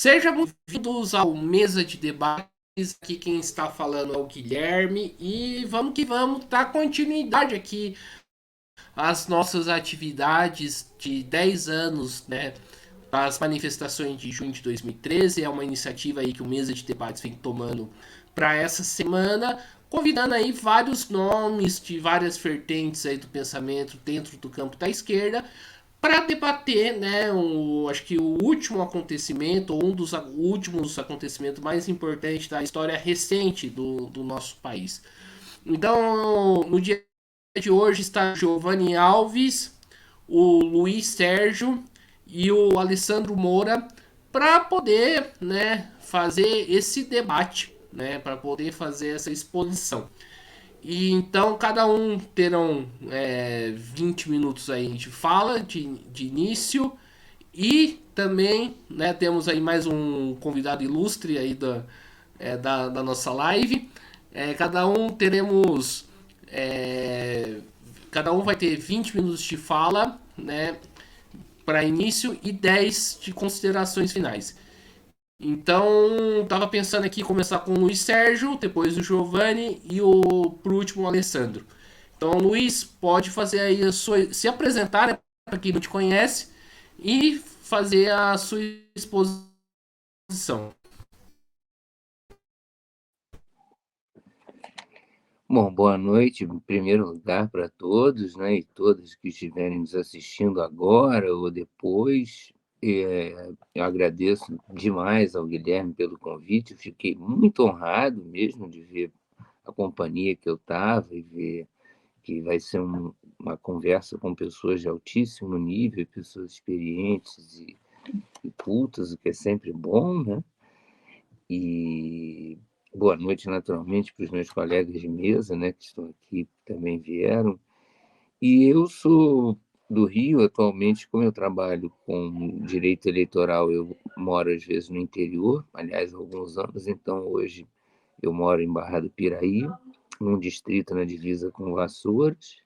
Sejam bem-vindos ao Mesa de Debates. Aqui quem está falando é o Guilherme e vamos que vamos dar continuidade aqui às nossas atividades de 10 anos, né, das manifestações de junho de 2013. É uma iniciativa aí que o Mesa de Debates vem tomando para essa semana, convidando aí vários nomes de várias vertentes aí do pensamento dentro do campo da esquerda para debater, né, acho que o último acontecimento, ou um dos últimos acontecimentos mais importantes da história recente do nosso país. Então, no dia de hoje está Giovanni Alves, o Luiz Sérgio e o Alessandro Moura para poder, né, fazer esse debate, né, para poder fazer essa exposição. E então cada um terão 20 minutos aí de fala, de início. E também, né, temos aí mais um convidado ilustre aí da nossa live. Cada um teremos. é, Cada um vai ter 20 minutos de fala, né, para início e 10 de considerações finais. Então, tava pensando aqui começar com o Luiz Sérgio, depois o Giovanni e por último o Alessandro. Então, Luiz, pode fazer aí a sua, se apresentar, né, para quem não te conhece e fazer a sua exposição. Bom, boa noite, em primeiro lugar, para todos, né, e todas que estiverem nos assistindo agora ou depois. Eu agradeço demais ao Guilherme pelo convite. Eu fiquei muito honrado mesmo de ver a companhia que eu estava e ver que vai ser uma conversa com pessoas de altíssimo nível, pessoas experientes e cultas, o que é sempre bom, né? E boa noite, naturalmente, para os meus colegas de mesa, né, que estão aqui, que também vieram. E eu sou do Rio atualmente, como eu trabalho com direito eleitoral, eu moro às vezes no interior, aliás, há alguns anos, então hoje eu moro em Barra do Piraí, num distrito na divisa com Vassouras,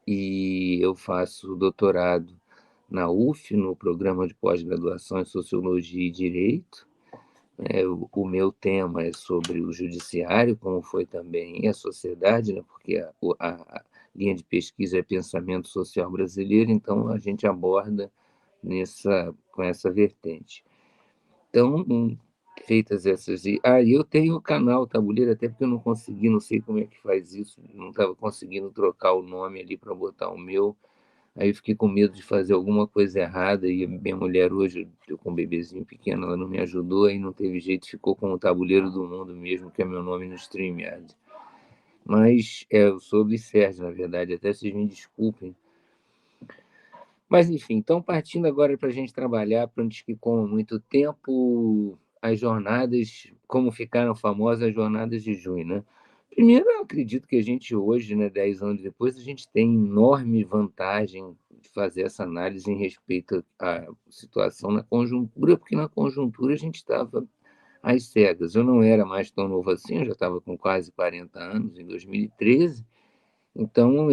e eu faço doutorado na UF, no programa de pós-graduação em Sociologia e Direito. O meu tema é sobre o judiciário, como foi também a sociedade, né? Porque a linha de pesquisa é pensamento social brasileiro, então a gente aborda com essa vertente. Então, feitas essas. E eu tenho o canal Tabuleiro, até porque eu não consegui, não sei como é que faz isso, não estava conseguindo trocar o nome ali para botar o meu. Aí eu fiquei com medo de fazer alguma coisa errada e minha mulher hoje, eu com um bebezinho pequeno, ela não me ajudou, aí não teve jeito, ficou com o Tabuleiro do Mundo mesmo, que é meu nome no StreamYard. Mas eu sou do Sérgio, na verdade, até vocês me desculpem. Mas enfim, então partindo agora para a gente trabalhar, para antes que coma muito tempo, as jornadas, como ficaram famosas as jornadas de junho, né? Primeiro, eu acredito que a gente hoje, né, 10 anos depois, a gente tem enorme vantagem de fazer essa análise em respeito à situação na conjuntura, porque na conjuntura a gente estava às cegas. Eu não era mais tão novo assim, eu já estava com quase 40 anos em 2013, então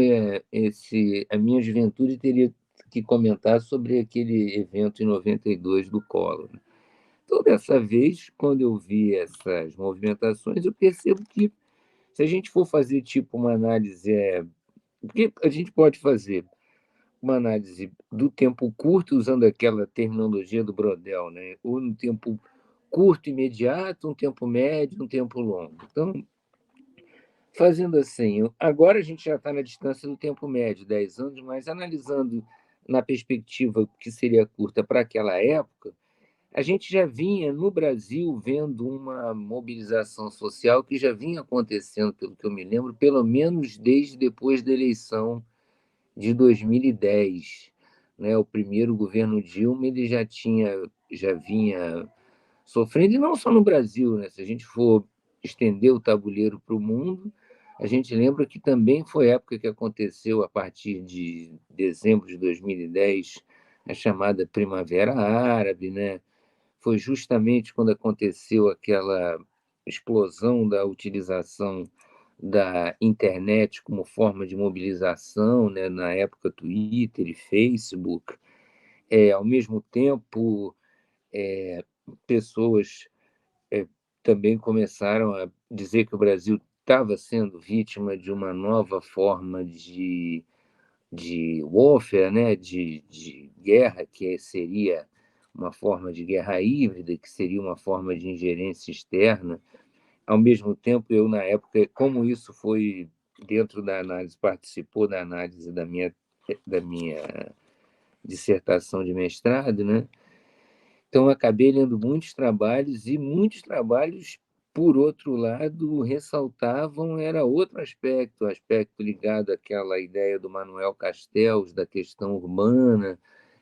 a minha juventude teria que comentar sobre aquele evento em 92 do Collor, né? Então, dessa vez, quando eu vi essas movimentações, eu percebo que se a gente for fazer tipo uma análise, porque a gente pode fazer uma análise do tempo curto, usando aquela terminologia do Brodel, né? Ou no tempo curto, imediato, um tempo médio, um tempo longo. Então, fazendo assim, agora a gente já está na distância do tempo médio, 10 anos, mas analisando na perspectiva que seria curta para aquela época, a gente já vinha no Brasil vendo uma mobilização social que já vinha acontecendo, pelo que eu me lembro, pelo menos desde depois da eleição de 2010, né? O primeiro governo Dilma ele já vinha sofrendo, e não só no Brasil, né? Se a gente for estender o tabuleiro para o mundo, a gente lembra que também foi a época que aconteceu, a partir de dezembro de 2010, a chamada Primavera Árabe, né? Foi justamente quando aconteceu aquela explosão da utilização da internet como forma de mobilização, né? Na época Twitter e Facebook. Ao mesmo tempo, pessoas também começaram a dizer que o Brasil estava sendo vítima de uma nova forma de warfare, né? De guerra, que seria uma forma de guerra híbrida, que seria uma forma de ingerência externa. Ao mesmo tempo, eu, na época, como isso foi dentro da análise, participou da análise da minha dissertação de mestrado, né? Então, acabei lendo muitos trabalhos, e muitos trabalhos, por outro lado, ressaltavam era outro aspecto, o aspecto ligado àquela ideia do Manuel Castells, da questão urbana,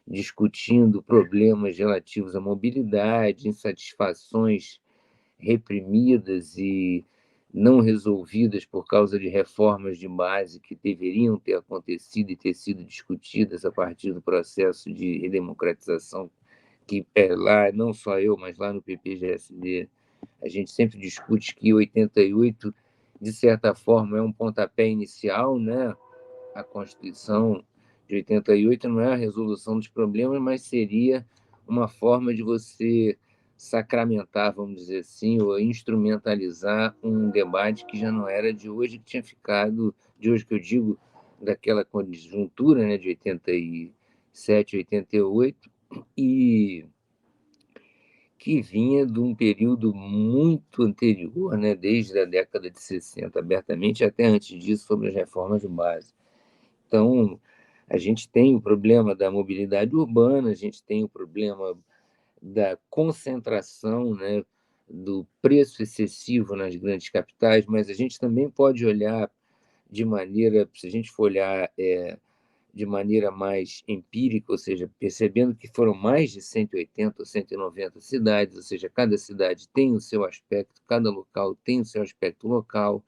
discutindo problemas relativos à mobilidade, insatisfações reprimidas e não resolvidas por causa de reformas de base que deveriam ter acontecido e ter sido discutidas a partir do processo de redemocratização que lá, não só eu, mas lá no PPGSD, a gente sempre discute que 88, de certa forma, é um pontapé inicial, né? A Constituição de 88 não é a resolução dos problemas, mas seria uma forma de você sacramentar, vamos dizer assim, ou instrumentalizar um debate que já não era de hoje, que tinha ficado, de hoje que eu digo, daquela conjuntura, né, de 87, 88, e que vinha de um período muito anterior, né, desde a década de 60, abertamente, até antes disso, sobre as reformas de base. Então, a gente tem o problema da mobilidade urbana, a gente tem o problema da concentração, né, do preço excessivo nas grandes capitais, mas a gente também pode olhar de maneira, se a gente for olhar de maneira mais empírica, ou seja, percebendo que foram mais de 180 ou 190 cidades, ou seja, cada cidade tem o seu aspecto, cada local tem o seu aspecto local.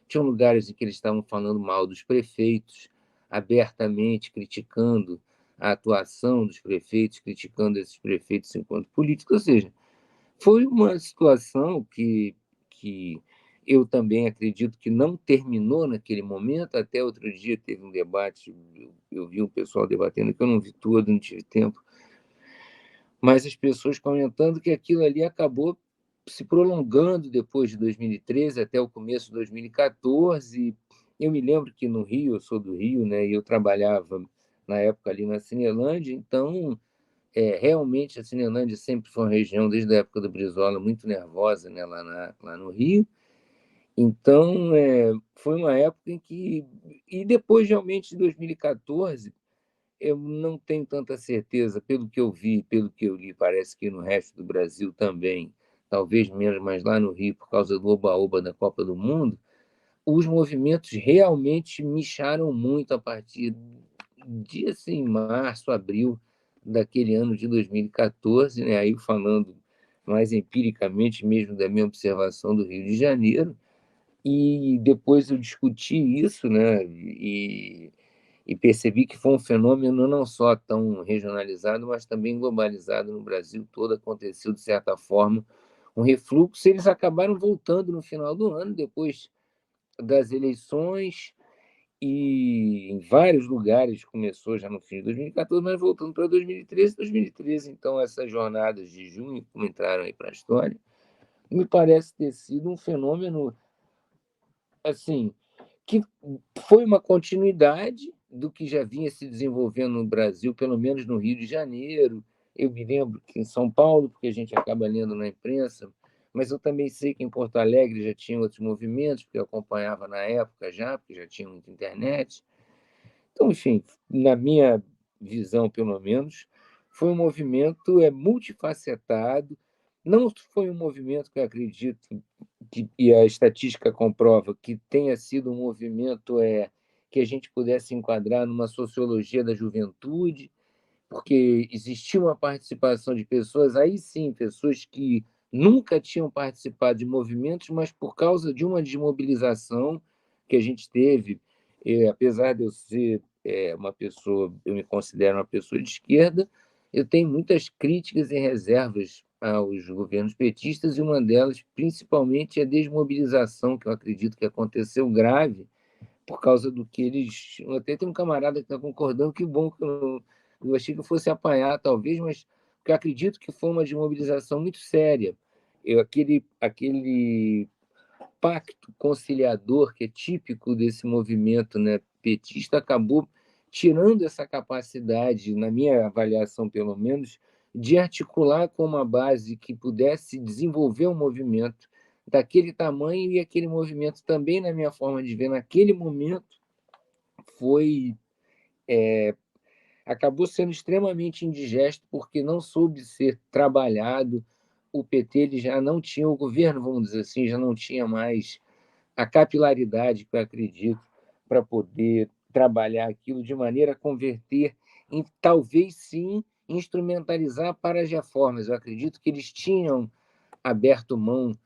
Tinham lugares em que eles estavam falando mal dos prefeitos, abertamente criticando a atuação dos prefeitos, criticando esses prefeitos enquanto políticos, ou seja, foi uma situação que eu também acredito que não terminou naquele momento. Até outro dia teve um debate, eu vi um pessoal debatendo, que eu não vi todo, não tive tempo, mas as pessoas comentando que aquilo ali acabou se prolongando depois de 2013 até o começo de 2014. Eu me lembro que no Rio, eu sou do Rio, né, e eu trabalhava na época ali na Cinelândia, então realmente a Cinelândia sempre foi uma região, desde a época do Brizola, muito nervosa, né, lá no Rio. Então, foi uma época em que. E depois, realmente, de 2014, eu não tenho tanta certeza, pelo que eu vi, pelo que eu li, parece que no resto do Brasil também, talvez menos, mas lá no Rio, por causa do oba-oba da Copa do Mundo, os movimentos realmente mixaram muito a partir de assim, março, abril daquele ano de 2014, né? Aí falando mais empiricamente mesmo da minha observação do Rio de Janeiro, e depois eu discuti isso, né? E percebi que foi um fenômeno não só tão regionalizado, mas também globalizado no Brasil todo. Aconteceu, de certa forma, um refluxo. Eles acabaram voltando no final do ano, depois das eleições, e em vários lugares começou já no fim de 2014, mas voltando para 2013. Então, essas jornadas de junho, como entraram aí para a história, me parece ter sido um fenômeno assim que foi uma continuidade do que já vinha se desenvolvendo no Brasil, pelo menos no Rio de Janeiro. Eu me lembro que em São Paulo, porque a gente acaba lendo na imprensa, mas eu também sei que em Porto Alegre já tinha outros movimentos, porque eu acompanhava na época já, porque já tinha muita internet. Então, enfim, na minha visão, pelo menos, foi um movimento multifacetado. Não foi um movimento que eu acredito que, e a estatística comprova, que tenha sido um movimento que a gente pudesse enquadrar numa sociologia da juventude, porque existia uma participação de pessoas, aí sim, pessoas que nunca tinham participado de movimentos, mas por causa de uma desmobilização que a gente teve, apesar de eu ser uma pessoa, eu me considero uma pessoa de esquerda, eu tenho muitas críticas e reservas aos governos petistas, e uma delas, principalmente, é a desmobilização, que eu acredito que aconteceu grave, por causa do que eles. Até tem um camarada que está concordando, que bom que eu achei que eu fosse apanhar, talvez, mas porque eu acredito que foi uma desmobilização muito séria. Aquele pacto conciliador que é típico desse movimento, né, petista acabou tirando essa capacidade, na minha avaliação pelo menos, de articular com uma base que pudesse desenvolver um movimento daquele tamanho, e aquele movimento também, na minha forma de ver, naquele momento, foi acabou sendo extremamente indigesto porque não soube ser trabalhado. O PT ele já não tinha, o governo, vamos dizer assim, já não tinha mais a capilaridade que eu acredito para poder trabalhar aquilo de maneira a converter em, talvez sim, instrumentalizar para as reformas. Eu acredito que eles tinham aberto mão,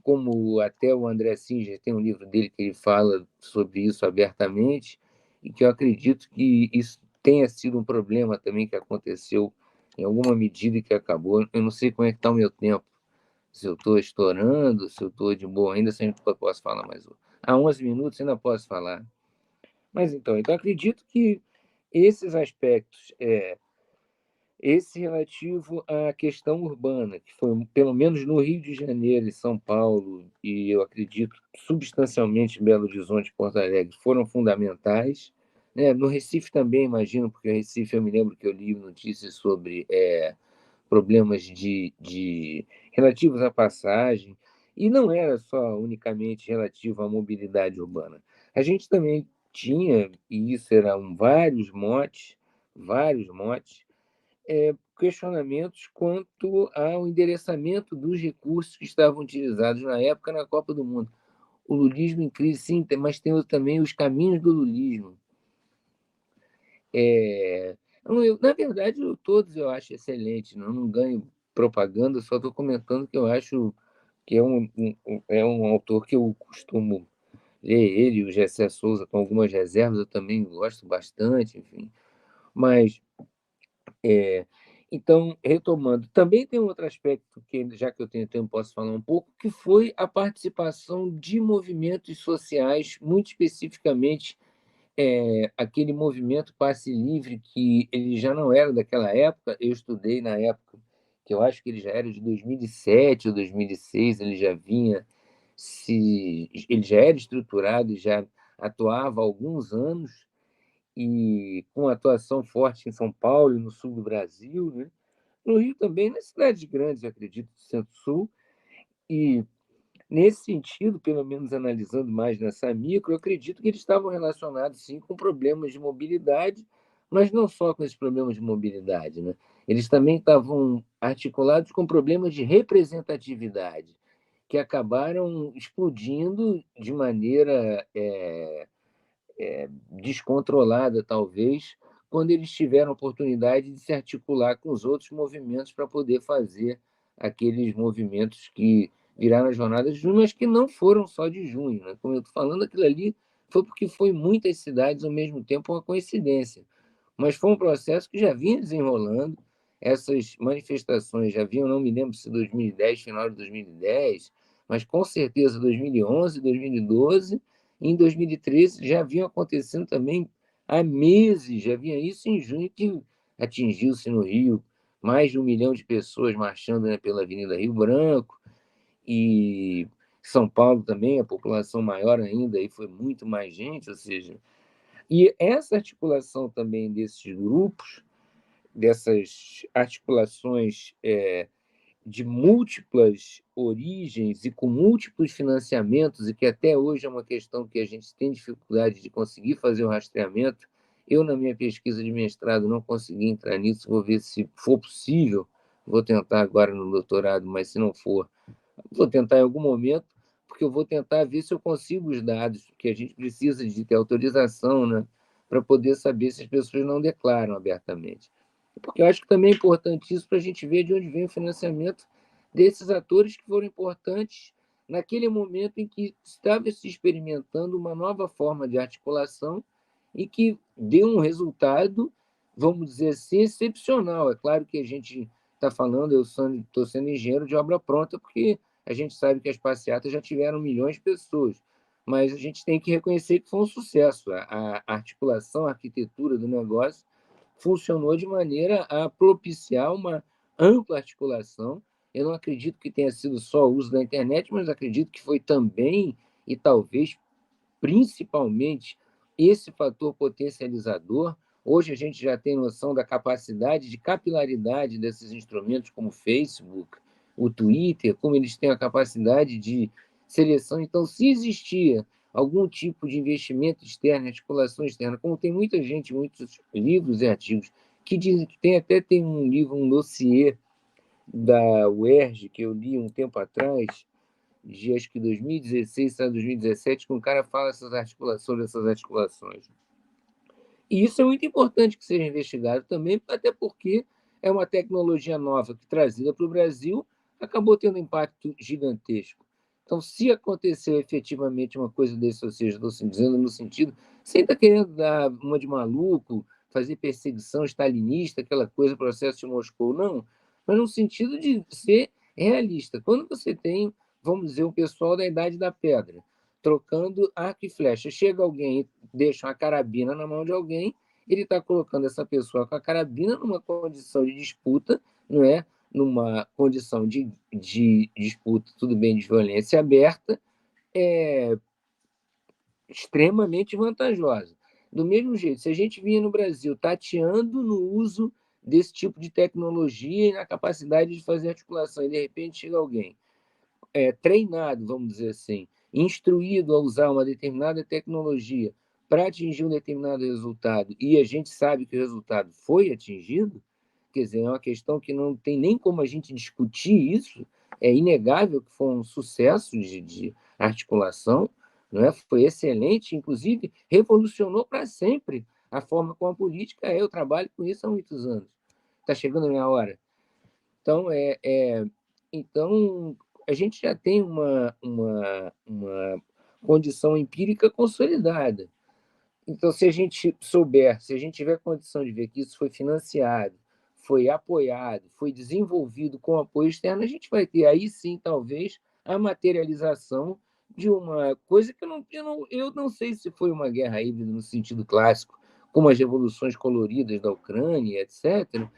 como até o André Singer tem um livro dele que ele fala sobre isso abertamente, e que eu acredito que isso tenha sido um problema também que aconteceu em alguma medida e que acabou. Eu não sei como é que está o meu tempo, se eu estou estourando, se eu estou de boa ainda, se eu posso falar mais. Há 11 minutos ainda posso falar. Mas então acredito que esses aspectos, esse relativo à questão urbana, que foi, pelo menos no Rio de Janeiro e São Paulo, e eu acredito substancialmente em Belo Horizonte e Porto Alegre, foram fundamentais. Né? No Recife também, imagino, porque no Recife eu me lembro que eu li notícias sobre problemas relativos à passagem, e não era só unicamente relativo à mobilidade urbana. A gente também tinha, e isso eram vários motes, questionamentos quanto ao endereçamento dos recursos que estavam utilizados na época na Copa do Mundo. O lulismo em crise, sim, mas tem também os caminhos do lulismo. Na verdade, todos eu acho excelente, não ganho propaganda, só estou comentando que eu acho que é um autor que eu costumo ler, ele, o Gessé Souza, com algumas reservas, eu também gosto bastante, enfim. Mas então, retomando, também tem um outro aspecto que, já que eu tenho tempo, posso falar um pouco, que foi a participação de movimentos sociais, muito especificamente aquele movimento Passe Livre, que ele já não era daquela época, eu estudei na época, que eu acho que ele já era de 2007 ou 2006, ele já era estruturado e já atuava há alguns anos, e com atuação forte em São Paulo e no sul do Brasil, né? No Rio também, nas cidades grandes, eu acredito, do Centro-Sul. E, nesse sentido, pelo menos analisando mais nessa micro, eu acredito que eles estavam relacionados, sim, com problemas de mobilidade, mas não só com esses problemas de mobilidade, né? Eles também estavam articulados com problemas de representatividade, que acabaram explodindo de maneira descontrolada, talvez, quando eles tiveram a oportunidade de se articular com os outros movimentos para poder fazer aqueles movimentos que viraram as jornadas de junho, mas que não foram só de junho. Né? Como eu estou falando, aquilo ali foi porque foi muitas cidades ao mesmo tempo, uma coincidência. Mas foi um processo que já vinha desenrolando, essas manifestações já vinham, não me lembro se 2010, final de 2010, mas com certeza 2011, 2012, em 2013 já vinham acontecendo também há meses, já vinha isso em junho, que atingiu-se no Rio mais de 1 milhão de pessoas marchando, né, pela Avenida Rio Branco, e São Paulo também, a população maior ainda, aí foi muito mais gente, ou seja, e essa articulação também desses grupos, dessas articulações de múltiplas origens e com múltiplos financiamentos, e que até hoje é uma questão que a gente tem dificuldade de conseguir fazer o rastreamento. Eu, na minha pesquisa de mestrado, não consegui entrar nisso, vou ver se for possível, vou tentar agora no doutorado, mas se não for, vou tentar em algum momento, porque eu vou tentar ver se eu consigo os dados, porque a gente precisa de ter autorização, né, para poder saber se as pessoas não declaram abertamente. Porque eu acho que também é importante isso para a gente ver de onde vem o financiamento desses atores que foram importantes naquele momento em que estava se experimentando uma nova forma de articulação e que deu um resultado, vamos dizer assim, excepcional. É claro que a gente está falando, eu estou sendo engenheiro de obra pronta, porque a gente sabe que as passeatas já tiveram milhões de pessoas, mas a gente tem que reconhecer que foi um sucesso. A articulação, a arquitetura do negócio funcionou de maneira a propiciar uma ampla articulação. Eu não acredito que tenha sido só o uso da internet, mas acredito que foi também, e talvez principalmente, esse fator potencializador. Hoje a gente já tem noção da capacidade de capilaridade desses instrumentos, como o Facebook, o Twitter, como eles têm a capacidade de seleção. Então, se existia algum tipo de investimento externo, articulação externa, como tem muita gente, muitos livros e artigos que dizem que tem um livro, um dossiê da UERJ, que eu li um tempo atrás, de acho que 2016 a 2017, que um cara fala sobre essas articulações. E isso é muito importante que seja investigado também, até porque é uma tecnologia nova que, trazida para o Brasil, acabou tendo um impacto gigantesco. Então, se aconteceu efetivamente uma coisa desse, ou seja, estou dizendo no sentido, sem estar querendo dar uma de maluco, fazer perseguição stalinista, aquela coisa, processo de Moscou, não, mas no sentido de ser realista. Quando você tem, vamos dizer, o pessoal da Idade da Pedra, trocando arco e flecha, chega alguém, deixa uma carabina na mão de alguém, ele está colocando essa pessoa com a carabina numa condição de disputa, não é? Numa condição de disputa, tudo bem, de violência aberta, é extremamente vantajosa. Do mesmo jeito, se a gente vinha no Brasil tateando no uso desse tipo de tecnologia e na capacidade de fazer articulação, e de repente chega alguém treinado, vamos dizer assim, instruído a usar uma determinada tecnologia para atingir um determinado resultado, e a gente sabe que o resultado foi atingido, quer dizer, é uma questão que não tem nem como a gente discutir isso, é inegável que foi um sucesso de articulação, não é? Foi excelente, inclusive revolucionou para sempre a forma como a política é. Eu trabalho com isso há muitos anos. Está chegando a minha hora. Então, então, a gente já tem uma condição empírica consolidada. Então, se a gente souber, se a gente tiver condição de ver que isso foi financiado, foi apoiado, foi desenvolvido com apoio externo, a gente vai ter aí sim, talvez, a materialização de uma coisa que eu não sei se foi uma guerra híbrida no sentido clássico, como as revoluções coloridas da Ucrânia, etc.,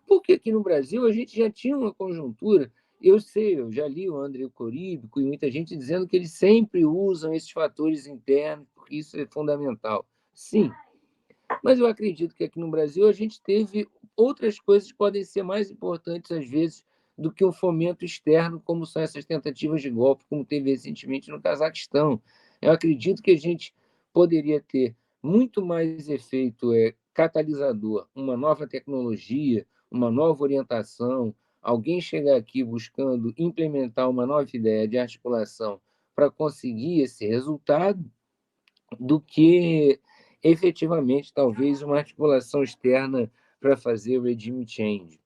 porque aqui no Brasil a gente já tinha uma conjuntura. Eu sei, eu já li o André Coríbico e muita gente dizendo que eles sempre usam esses fatores internos, porque isso é fundamental. Sim, mas eu acredito que aqui no Brasil a gente teve outras coisas que podem ser mais importantes, às vezes, do que um fomento externo, como são essas tentativas de golpe, como teve recentemente no Cazaquistão. Eu acredito que a gente poderia ter muito mais efeito catalisador, uma nova tecnologia, uma nova orientação, alguém chegar aqui buscando implementar uma nova ideia de articulação para conseguir esse resultado, do que efetivamente talvez uma articulação externa para fazer o regime change.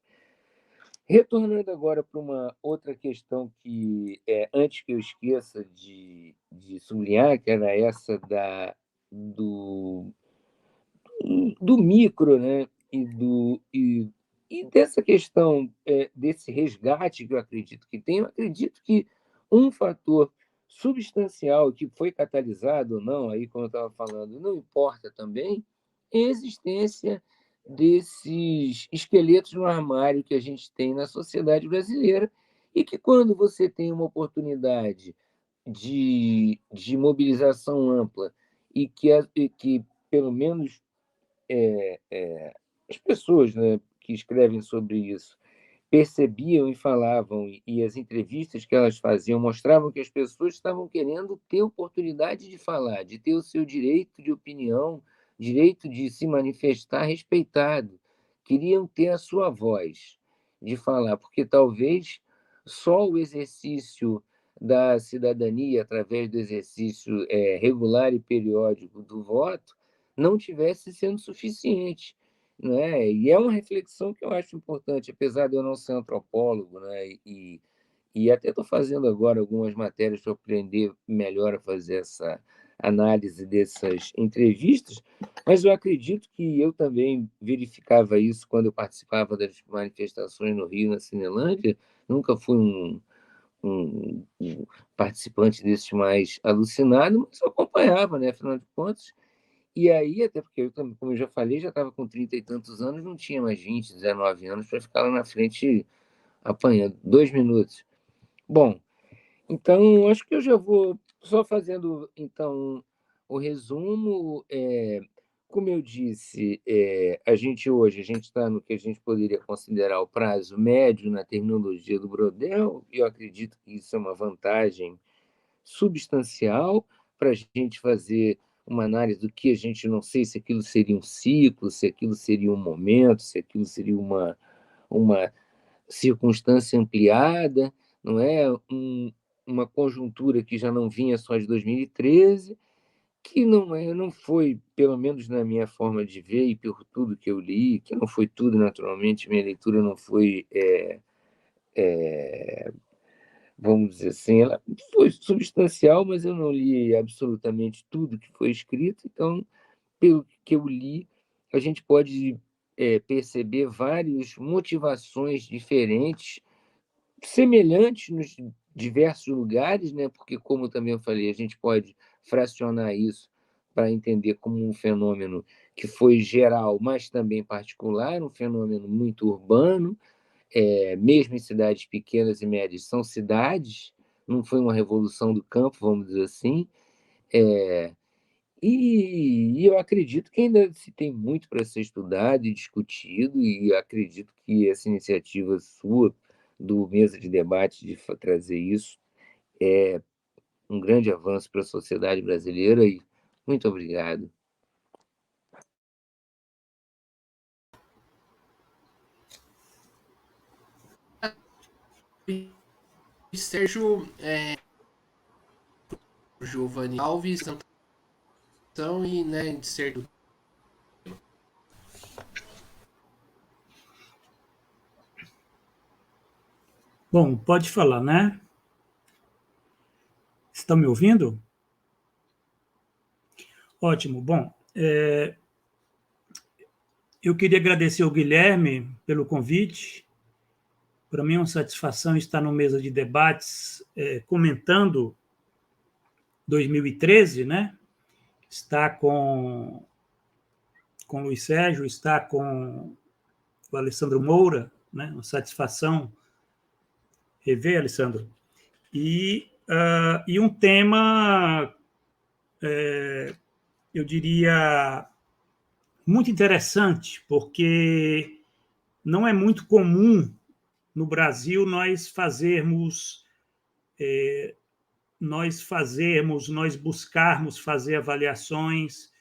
Retornando agora para uma outra questão que, antes que eu esqueça de sublinhar, que era essa do, do micro, né? E dessa questão, desse resgate que eu acredito que tem, eu acredito que um fator substancial que foi catalisado ou não, aí como eu estava falando, não importa também, é a existência desses esqueletos no armário que a gente tem na sociedade brasileira e que quando você tem uma oportunidade de mobilização ampla e que pelo menos as pessoas, né, que escrevem sobre isso percebiam e falavam, e as entrevistas que elas faziam mostravam que as pessoas estavam querendo ter oportunidade de falar, de ter o seu direito de opinião, direito de se manifestar respeitado. Queriam ter a sua voz de falar, porque talvez só o exercício da cidadania, através do exercício regular e periódico do voto, não tivesse sendo suficiente, né? E é uma reflexão que eu acho importante, apesar de eu não ser antropólogo, né? E até estou fazendo agora algumas matérias para aprender melhor a fazer essa análise dessas entrevistas, mas eu acredito que eu também verificava isso quando eu participava das manifestações no Rio, na Cinelândia. Nunca fui um participante desses mais alucinado, mas eu acompanhava, né? Afinal de contas, e aí, até porque eu, como eu já falei, já estava com 30 e tantos anos, não tinha mais 20, 19 anos para ficar lá na frente apanhando. 2 minutos. Bom, então, acho que eu já vou só fazendo, então, o resumo. Como eu disse, a gente está no que a gente poderia considerar o prazo médio na terminologia do Brodel, e eu acredito que isso é uma vantagem substancial para a gente fazer uma análise do que a gente não sei se aquilo seria um ciclo, se aquilo seria um momento, se aquilo seria uma circunstância ampliada, não é? Uma conjuntura que já não vinha só de 2013, que não foi, pelo menos na minha forma de ver e por tudo que eu li, que não foi tudo, naturalmente, minha leitura não foi, vamos dizer assim, ela foi substancial, mas eu não li absolutamente tudo que foi escrito, então, pelo que eu li, a gente pode perceber várias motivações diferentes semelhantes nos diversos lugares, né? Porque, como eu também falei, a gente pode fracionar isso para entender como um fenômeno que foi geral, mas também particular, um fenômeno muito urbano, mesmo em cidades pequenas e médias, são cidades, não foi uma revolução do campo, vamos dizer assim, é, e eu acredito que ainda se tem muito para ser estudado e discutido, e acredito que essa iniciativa sua, do Mesa de Debate, de trazer isso, é um grande avanço para a sociedade brasileira, e muito obrigado. Sérgio Giovanni Alves, então, e né, de ser do Bom, pode falar, né? Estão me ouvindo? Ótimo. Bom, eu queria agradecer ao Guilherme pelo convite. Para mim é uma satisfação estar no Mesa de Debates comentando 2013, né? Está com o Luiz Sérgio, está com o Alessandro Moura, né? Uma satisfação rever, Alessandro. E um tema, eu diria, muito interessante, porque não é muito comum no Brasil nós buscarmos fazer avaliações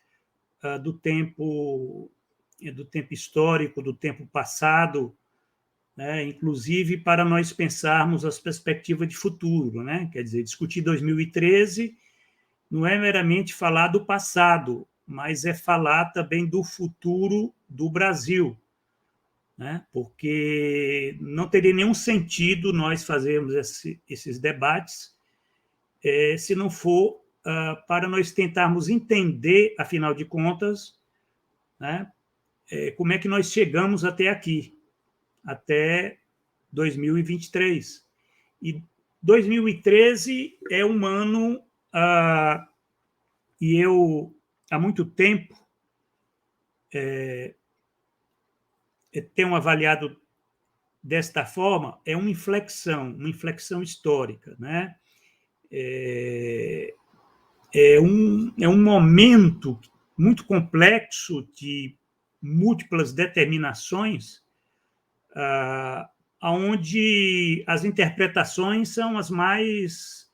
do tempo histórico, do tempo passado, né? Inclusive para nós pensarmos as perspectivas de futuro, né? Quer dizer, discutir 2013 não é meramente falar do passado, mas é falar também do futuro do Brasil, né? Porque não teria nenhum sentido nós fazermos esses debates se não for para nós tentarmos entender, afinal de contas, né, como é que nós chegamos até aqui, até 2023. E 2013 é um ano, e eu, há muito tempo, tenho avaliado desta forma, é uma inflexão histórica, né? É um momento muito complexo de múltiplas determinações, onde as interpretações são as mais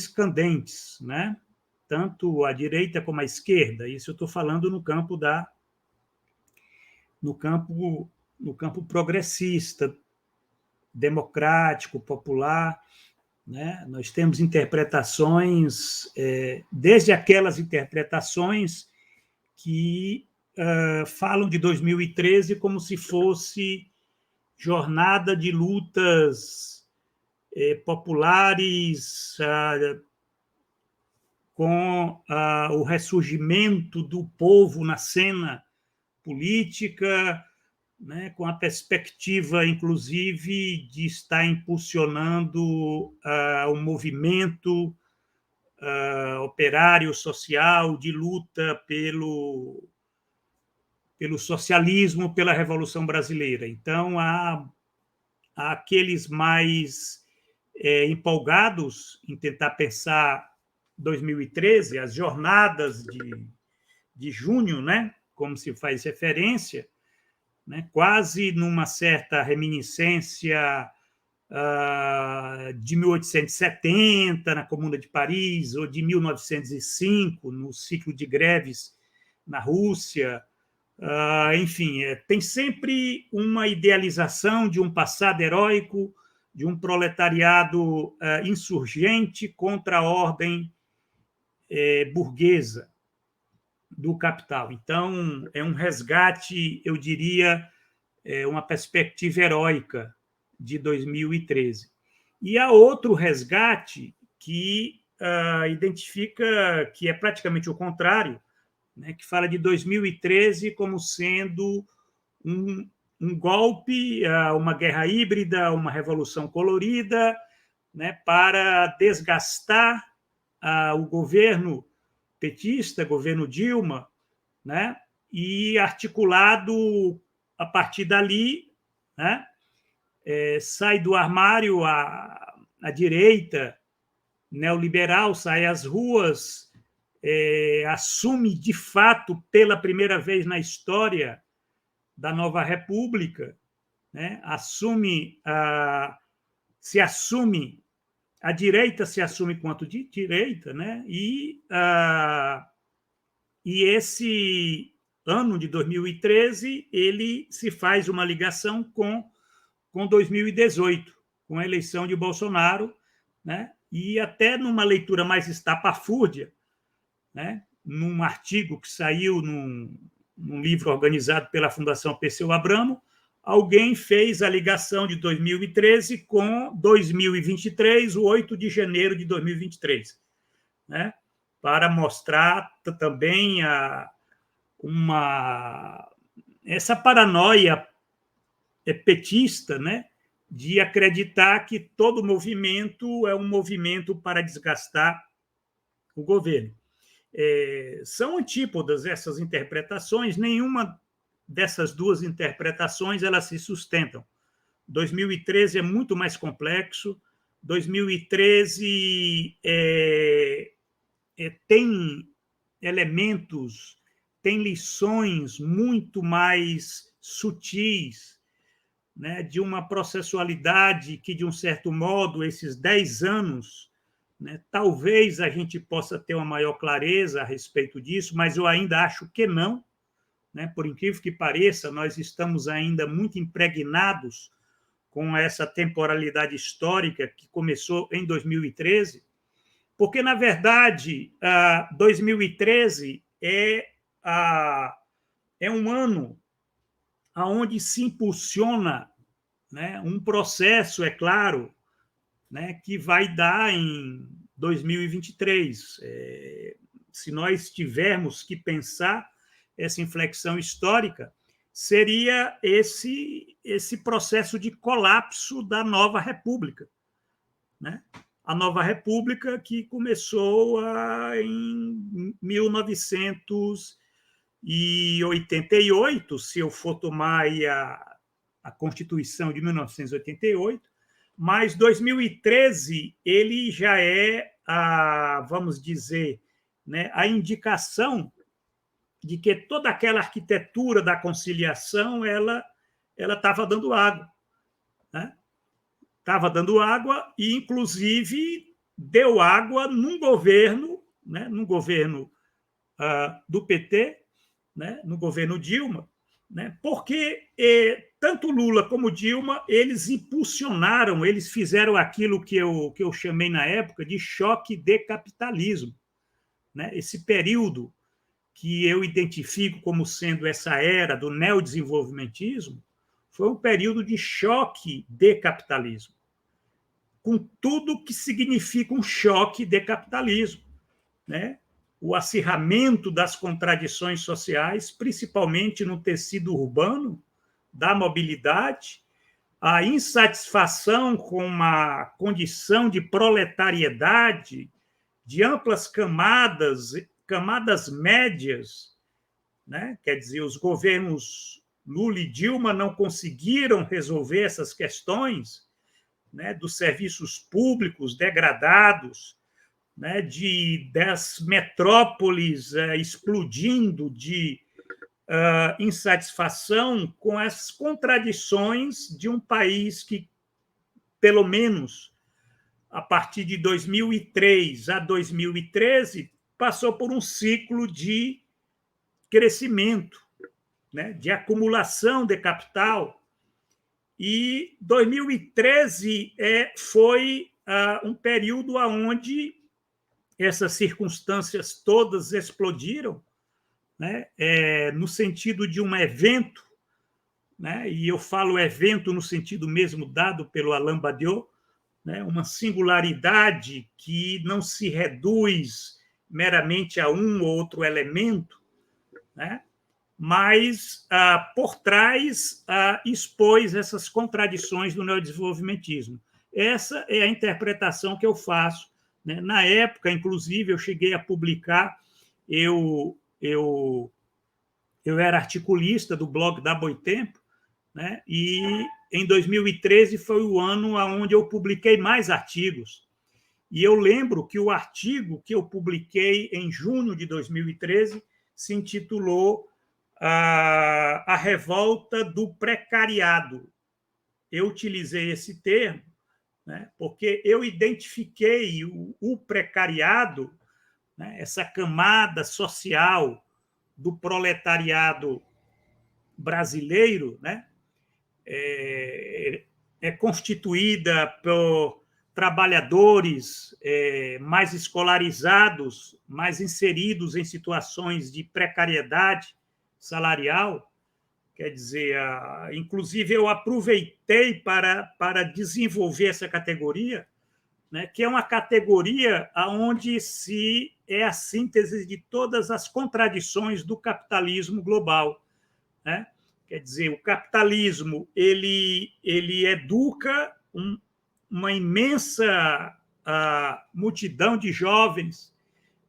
candentes, né? Tanto a direita como a esquerda. Isso eu estou falando no campo progressista, democrático, popular, né? Nós temos interpretações, desde aquelas interpretações que falam de 2013 como se fosse jornada de lutas populares, com o ressurgimento do povo na cena política, né, com a perspectiva, inclusive, de estar impulsionando um movimento operário social de luta pelo socialismo, pela Revolução Brasileira. Então, há aqueles mais empolgados em tentar pensar 2013, as jornadas de junho, né, como se faz referência, né, quase numa certa reminiscência de 1870, na Comuna de Paris, ou de 1905, no ciclo de greves na Rússia. Enfim, tem sempre uma idealização de um passado heróico, de um proletariado insurgente contra a ordem burguesa do capital. Então, é um resgate, eu diria, uma perspectiva heróica de 2013. E há outro resgate que identifica que é praticamente o contrário, né, que fala de 2013 como sendo um golpe, uma guerra híbrida, uma revolução colorida, né, para desgastar o governo petista, governo Dilma, né, e articulado a partir dali, né, sai do armário a direita neoliberal, sai às ruas, assume de fato, pela primeira vez na história da nova república, né, se assume, a direita se assume quanto de direita, né, e esse ano de 2013 ele se faz uma ligação com 2018, com a eleição de Bolsonaro, né, e até numa leitura mais estapafúrdia, né, num artigo que saiu num livro organizado pela Fundação Perseu Abramo, alguém fez a ligação de 2013 com 2023, o 8 de janeiro de 2023, né, para mostrar também essa paranoia petista, né, de acreditar que todo movimento é um movimento para desgastar o governo. São antípodas essas interpretações, nenhuma dessas duas interpretações elas se sustentam. 2013 é muito mais complexo, 2013 tem elementos, tem lições muito mais sutis, né, de uma processualidade que, de um certo modo, esses 10 anos, né, talvez a gente possa ter uma maior clareza a respeito disso, mas eu ainda acho que não, né, por incrível que pareça, nós estamos ainda muito impregnados com essa temporalidade histórica que começou em 2013, porque, na verdade, 2013 é um ano onde se impulsiona, né, um processo, é claro, né, que vai dar em 2023. Se nós tivermos que pensar essa inflexão histórica, seria esse processo de colapso da nova república, né? A nova república que começou em 1988, se eu for tomar aí a Constituição de 1988, mas 2013 ele já é, vamos dizer, né, a indicação de que toda aquela arquitetura da conciliação ela estava dando água, né? Estava dando água e, inclusive, deu água num governo, né, num governo do PT, né, no governo Dilma, né, porque tanto Lula como Dilma, eles impulsionaram, eles fizeram aquilo que eu chamei na época de choque de capitalismo, né, esse período que eu identifico como sendo essa era do neodesenvolvimentismo, foi um período de choque de capitalismo, com tudo que significa um choque de capitalismo, né? O acirramento das contradições sociais, principalmente no tecido urbano, da mobilidade, a insatisfação com uma condição de proletariedade, de amplas camadas médias, né? Quer dizer, os governos Lula e Dilma não conseguiram resolver essas questões, né, dos serviços públicos degradados, né, das metrópoles explodindo de insatisfação com as contradições de um país que, pelo menos a partir de 2003 a 2013, passou por um ciclo de crescimento, né, de acumulação de capital. E 2013 foi um período onde essas circunstâncias todas explodiram, né, no sentido de um evento, né, e eu falo evento no sentido mesmo dado pelo Alain Badiou, né, uma singularidade que não se reduz meramente a um ou outro elemento, né, mas, por trás, expôs essas contradições do neodesenvolvimentismo. Essa é a interpretação que eu faço, né? Na época, inclusive, eu cheguei a publicar, eu era articulista do blog da Boitempo, né? E em 2013 foi o ano onde eu publiquei mais artigos. E eu lembro que o artigo que eu publiquei em junho de 2013 se intitulou A Revolta do Precariado. Eu utilizei esse termo, né, porque eu identifiquei o precariado, né, essa camada social do proletariado brasileiro, né, é constituída por trabalhadores mais escolarizados, mais inseridos em situações de precariedade salarial. Quer dizer, inclusive eu aproveitei para desenvolver essa categoria, né, que é uma categoria onde é a síntese de todas as contradições do capitalismo global, né? Quer dizer, o capitalismo ele educa uma imensa multidão de jovens,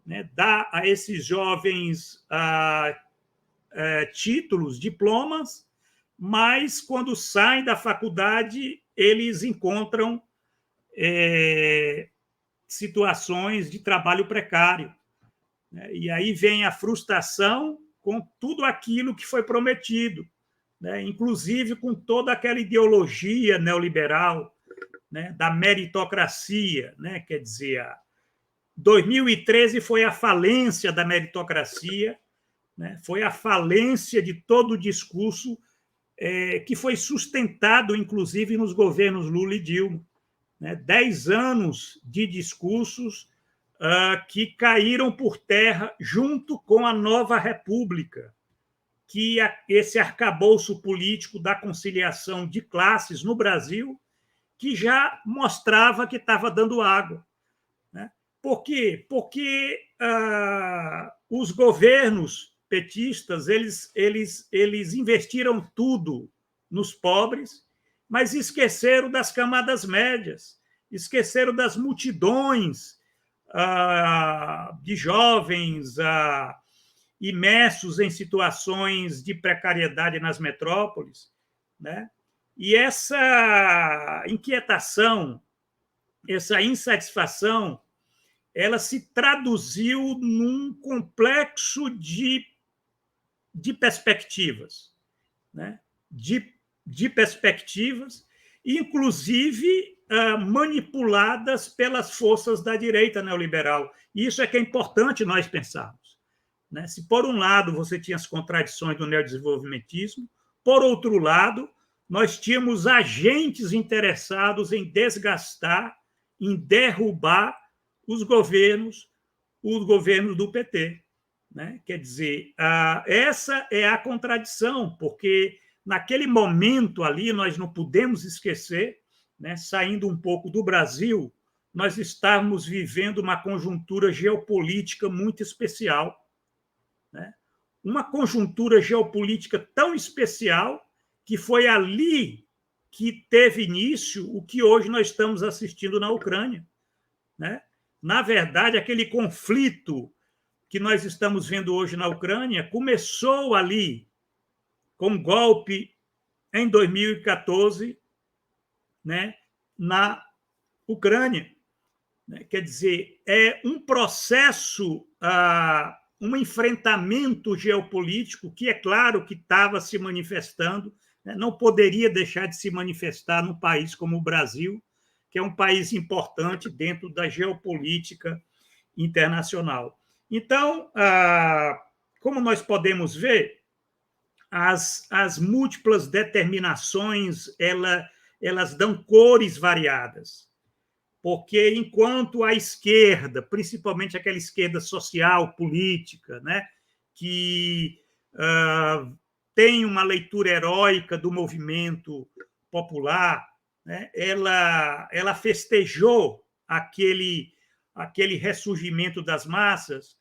né? Dá a esses jovens títulos, diplomas, mas quando saem da faculdade eles encontram situações de trabalho precário, né? E aí vem a frustração com tudo aquilo que foi prometido, né? Inclusive com toda aquela ideologia neoliberal, né, da meritocracia, né? Quer dizer, 2013 foi a falência da meritocracia, né? Foi a falência de todo o discurso que foi sustentado, inclusive, nos governos Lula e Dilma, né? 10 anos de discursos que caíram por terra junto com a nova república, que esse arcabouço político da conciliação de classes no Brasil, que já mostrava que estava dando água, né? Por quê? Porque os governos petistas eles investiram tudo nos pobres, mas esqueceram das camadas médias, esqueceram das multidões de jovens imersos em situações de precariedade nas metrópoles, né? E essa inquietação, essa insatisfação, ela se traduziu num complexo de perspectivas, né? De perspectivas, inclusive manipuladas pelas forças da direita neoliberal. E isso é que é importante nós pensarmos, né? Se, por um lado, você tinha as contradições do neodesenvolvimentismo, por outro lado, nós tínhamos agentes interessados em desgastar, em derrubar os governos do PT, né? Quer dizer, essa é a contradição, porque naquele momento ali nós não podemos esquecer, né, saindo um pouco do Brasil, nós estávamos vivendo uma conjuntura geopolítica muito especial, né? Uma conjuntura geopolítica tão especial que foi ali que teve início o que hoje nós estamos assistindo na Ucrânia, né? Na verdade, aquele conflito que nós estamos vendo hoje na Ucrânia começou ali, com golpe em 2014, né, na Ucrânia. Quer dizer, é um processo, um enfrentamento geopolítico que, é claro, que estava se manifestando, né, não poderia deixar de se manifestar num país como o Brasil, que é um país importante dentro da geopolítica internacional. Então, como nós podemos ver, as múltiplas determinações elas dão cores variadas, porque enquanto a esquerda, principalmente aquela esquerda social, política, né, que tem uma leitura heróica do movimento popular, né, ela festejou aquele ressurgimento das massas,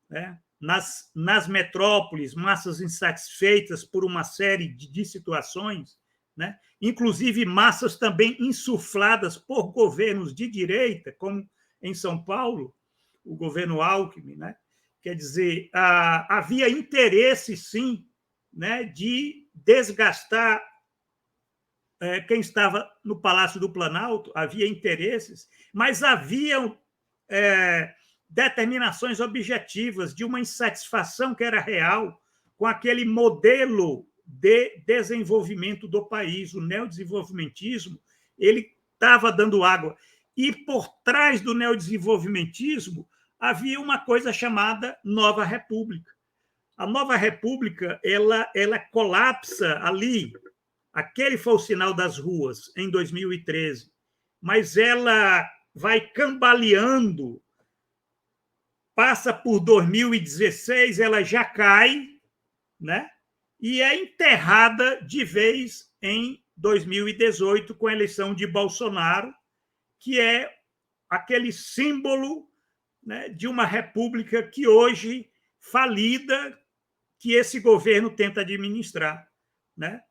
né, nas metrópoles, massas insatisfeitas por uma série de situações, né, inclusive massas também insufladas por governos de direita, como em São Paulo, o governo Alckmin, né? Quer dizer, havia interesse, sim, né, de desgastar quem estava no Palácio do Planalto, havia interesses, mas haviam determinações objetivas de uma insatisfação que era real com aquele modelo de desenvolvimento do país. O neodesenvolvimentismo ele estava dando água. E por trás do neodesenvolvimentismo havia uma coisa chamada Nova República. A Nova República ela colapsa ali. Aquele foi o sinal das ruas em 2013, mas ela vai cambaleando, passa por 2016, ela já cai, né? E é enterrada de vez em 2018 com a eleição de Bolsonaro, que é aquele símbolo, né, de uma república que hoje falida, que esse governo tenta administrar, né?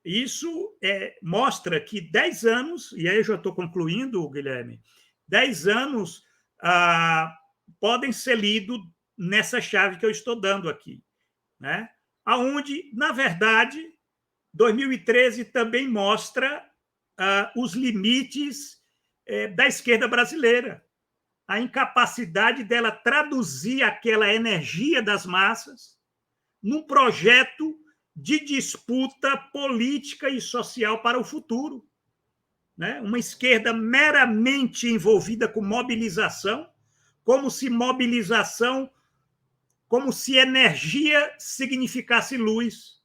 Isso mostra que 10 anos, e aí eu já estou concluindo, Guilherme, 10 anos podem ser lidos nessa chave que eu estou dando aqui, né? Aonde, na verdade, 2013 também mostra os limites da esquerda brasileira, a incapacidade dela traduzir aquela energia das massas num projeto de disputa política e social para o futuro, né? Uma esquerda meramente envolvida com mobilização, como se energia significasse luz.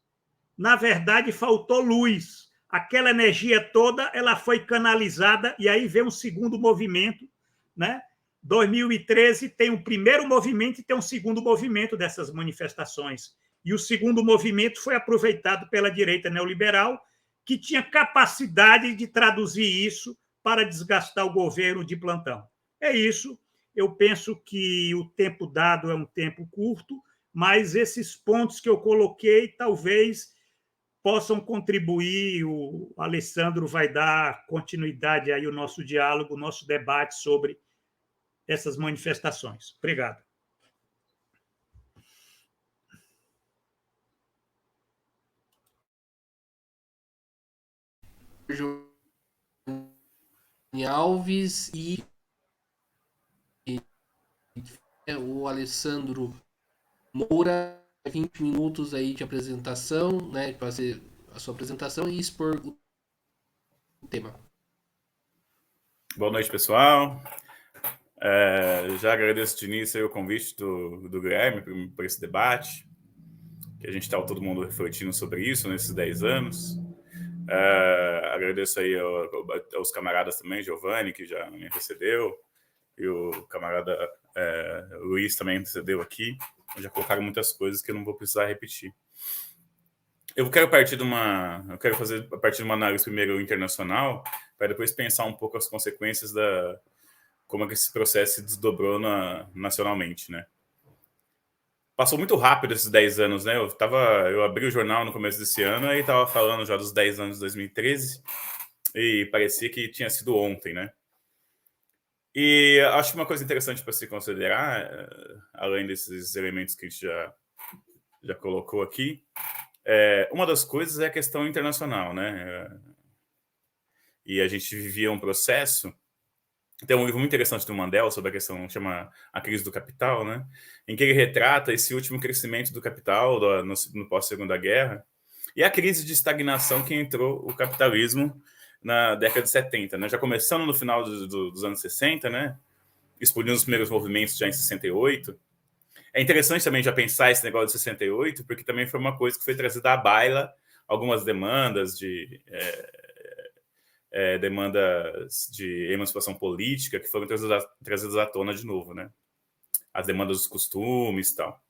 Na verdade, faltou luz. Aquela energia toda ela foi canalizada, e aí vem um segundo movimento, né? 2013 tem um primeiro movimento e tem um segundo movimento dessas manifestações. E o segundo movimento foi aproveitado pela direita neoliberal, que tinha capacidade de traduzir isso para desgastar o governo de plantão. É isso. Eu penso que o tempo dado é um tempo curto, mas esses pontos que eu coloquei talvez possam contribuir. O Alessandro vai dar continuidade aí ao nosso diálogo, ao nosso debate sobre essas manifestações. Obrigado. Alves e o Alessandro Moura, 20 minutos aí de apresentação, né, para fazer a sua apresentação e expor o tema. Boa noite, pessoal. Já agradeço de início aí o convite do Guilherme por esse debate, que a gente está todo mundo refletindo sobre isso nesses 10 anos. Agradeço aí aos camaradas também, Giovanni, que já me antecedeu, e o camarada Luiz também antecedeu aqui. Já colocaram muitas coisas que eu não vou precisar repetir. Eu quero fazer a partir de uma análise primeiro internacional, para depois pensar um pouco as consequências como é que esse processo se desdobrou nacionalmente, né? Passou muito rápido esses 10 anos, né? Eu abri o jornal no começo desse ano e estava falando já dos 10 anos de 2013 e parecia que tinha sido ontem, né? E acho que uma coisa interessante para se considerar, além desses elementos que a gente já colocou aqui, uma das coisas é a questão internacional, né? E a gente vivia um processo. Tem um livro muito interessante do Mandel sobre a questão, chama A Crise do Capital, né? Em que ele retrata esse último crescimento do capital no pós-Segunda Guerra e a crise de estagnação que entrou o capitalismo na década de 70, né? Já começando no final dos anos 60, né? Explodindo os primeiros movimentos já em 68. É interessante também já pensar esse negócio de 68, porque também foi uma coisa que foi trazida à baila, algumas demandas demandas de emancipação política que foram trazidas à tona de novo, né? As demandas dos costumes e tal.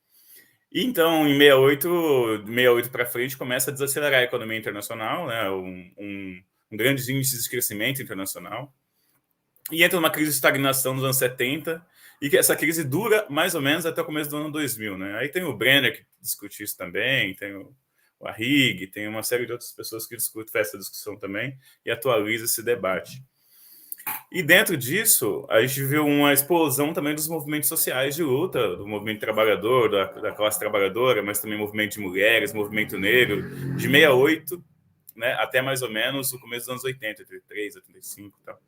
E então, em 68 para frente, começa a desacelerar a economia internacional, né? Um grande índice de crescimento internacional. E entra numa crise de estagnação nos anos 70, e que essa crise dura mais ou menos até o começo do ano 2000, né? Aí tem o Brenner, que discute isso também, tem o Arrighi, tem uma série de outras pessoas que discutem essa discussão também e atualiza esse debate. E dentro disso, a gente viu uma explosão também dos movimentos sociais de luta, do movimento trabalhador, da classe trabalhadora, mas também movimento de mulheres, movimento negro, de 68, né, até mais ou menos o começo dos anos 80, 83, 85 e tal.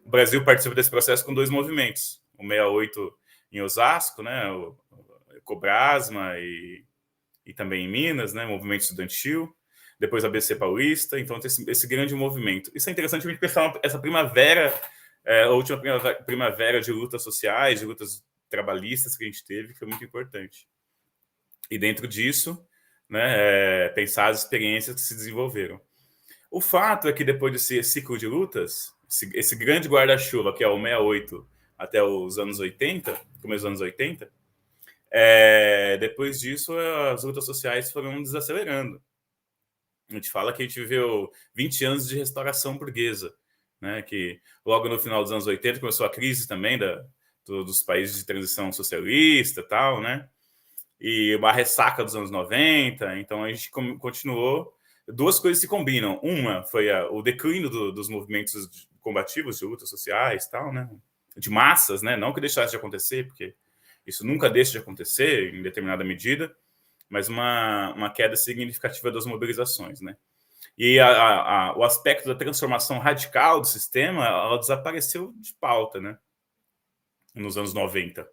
O Brasil participa desse processo com dois movimentos, o 68 em Osasco, né, o Cobrasma e também em Minas, né, movimento estudantil, depois a ABC Paulista, então tem esse grande movimento. Isso é interessante a gente pensar essa primavera, a última primavera de lutas sociais, de lutas trabalhistas que a gente teve, que foi muito importante. E dentro disso, né, pensar as experiências que se desenvolveram. O fato é que depois desse ciclo de lutas, esse grande guarda-chuva, que é o 68 até os anos 80, começo dos anos 80, depois disso as lutas sociais foram desacelerando. A gente fala que a gente viveu 20 anos de restauração burguesa, né? Que logo no final dos anos 80 começou a crise também dos países de transição socialista e tal, né? E uma ressaca dos anos 90, então a gente continuou. Duas coisas se combinam. Uma foi o declínio dos movimentos combativos de lutas sociais e tal, né? De massas, né? Não que deixasse de acontecer, porque isso nunca deixa de acontecer em determinada medida, mas uma queda significativa das mobilizações, né? E o aspecto da transformação radical do sistema, ela desapareceu de pauta, né? Nos anos 90.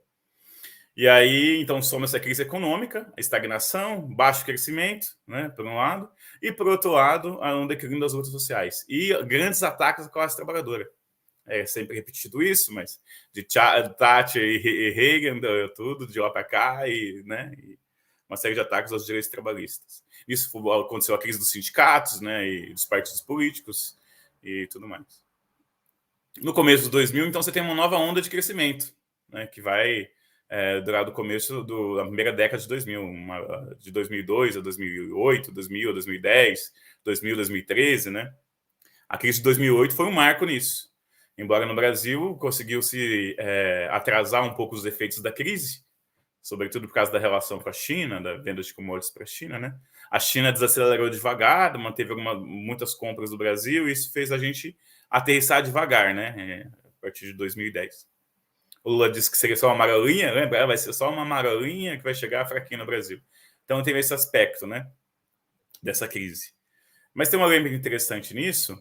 E aí, então, soma essa crise econômica, a estagnação, baixo crescimento, né, por um lado, e, por outro lado, um declínio das lutas sociais. E grandes ataques à classe trabalhadora. É sempre repetido isso, mas de Thatcher e Reagan, tudo, de lá para cá, né, e uma série de ataques aos direitos trabalhistas. Isso aconteceu a crise dos sindicatos, né, e dos partidos políticos e tudo mais. No começo de 2000, então, você tem uma nova onda de crescimento, né, que vai durar do começo da primeira década de 2000, de 2002 a 2008, 2000 a 2010, 2000 a 2013, né? A crise de 2008 foi um marco nisso. Embora no Brasil conseguiu-se atrasar um pouco os efeitos da crise, sobretudo por causa da relação com a China, da venda de commodities para a China, né? A China desacelerou devagar, manteve muitas compras do Brasil, e isso fez a gente aterrissar devagar, né? A partir de 2010. O Lula disse que seria só uma amarelinha, lembra? Vai ser só uma amarelinha que vai chegar fraquinha no Brasil. Então tem esse aspecto, né? Dessa crise. Mas tem uma lembra interessante nisso,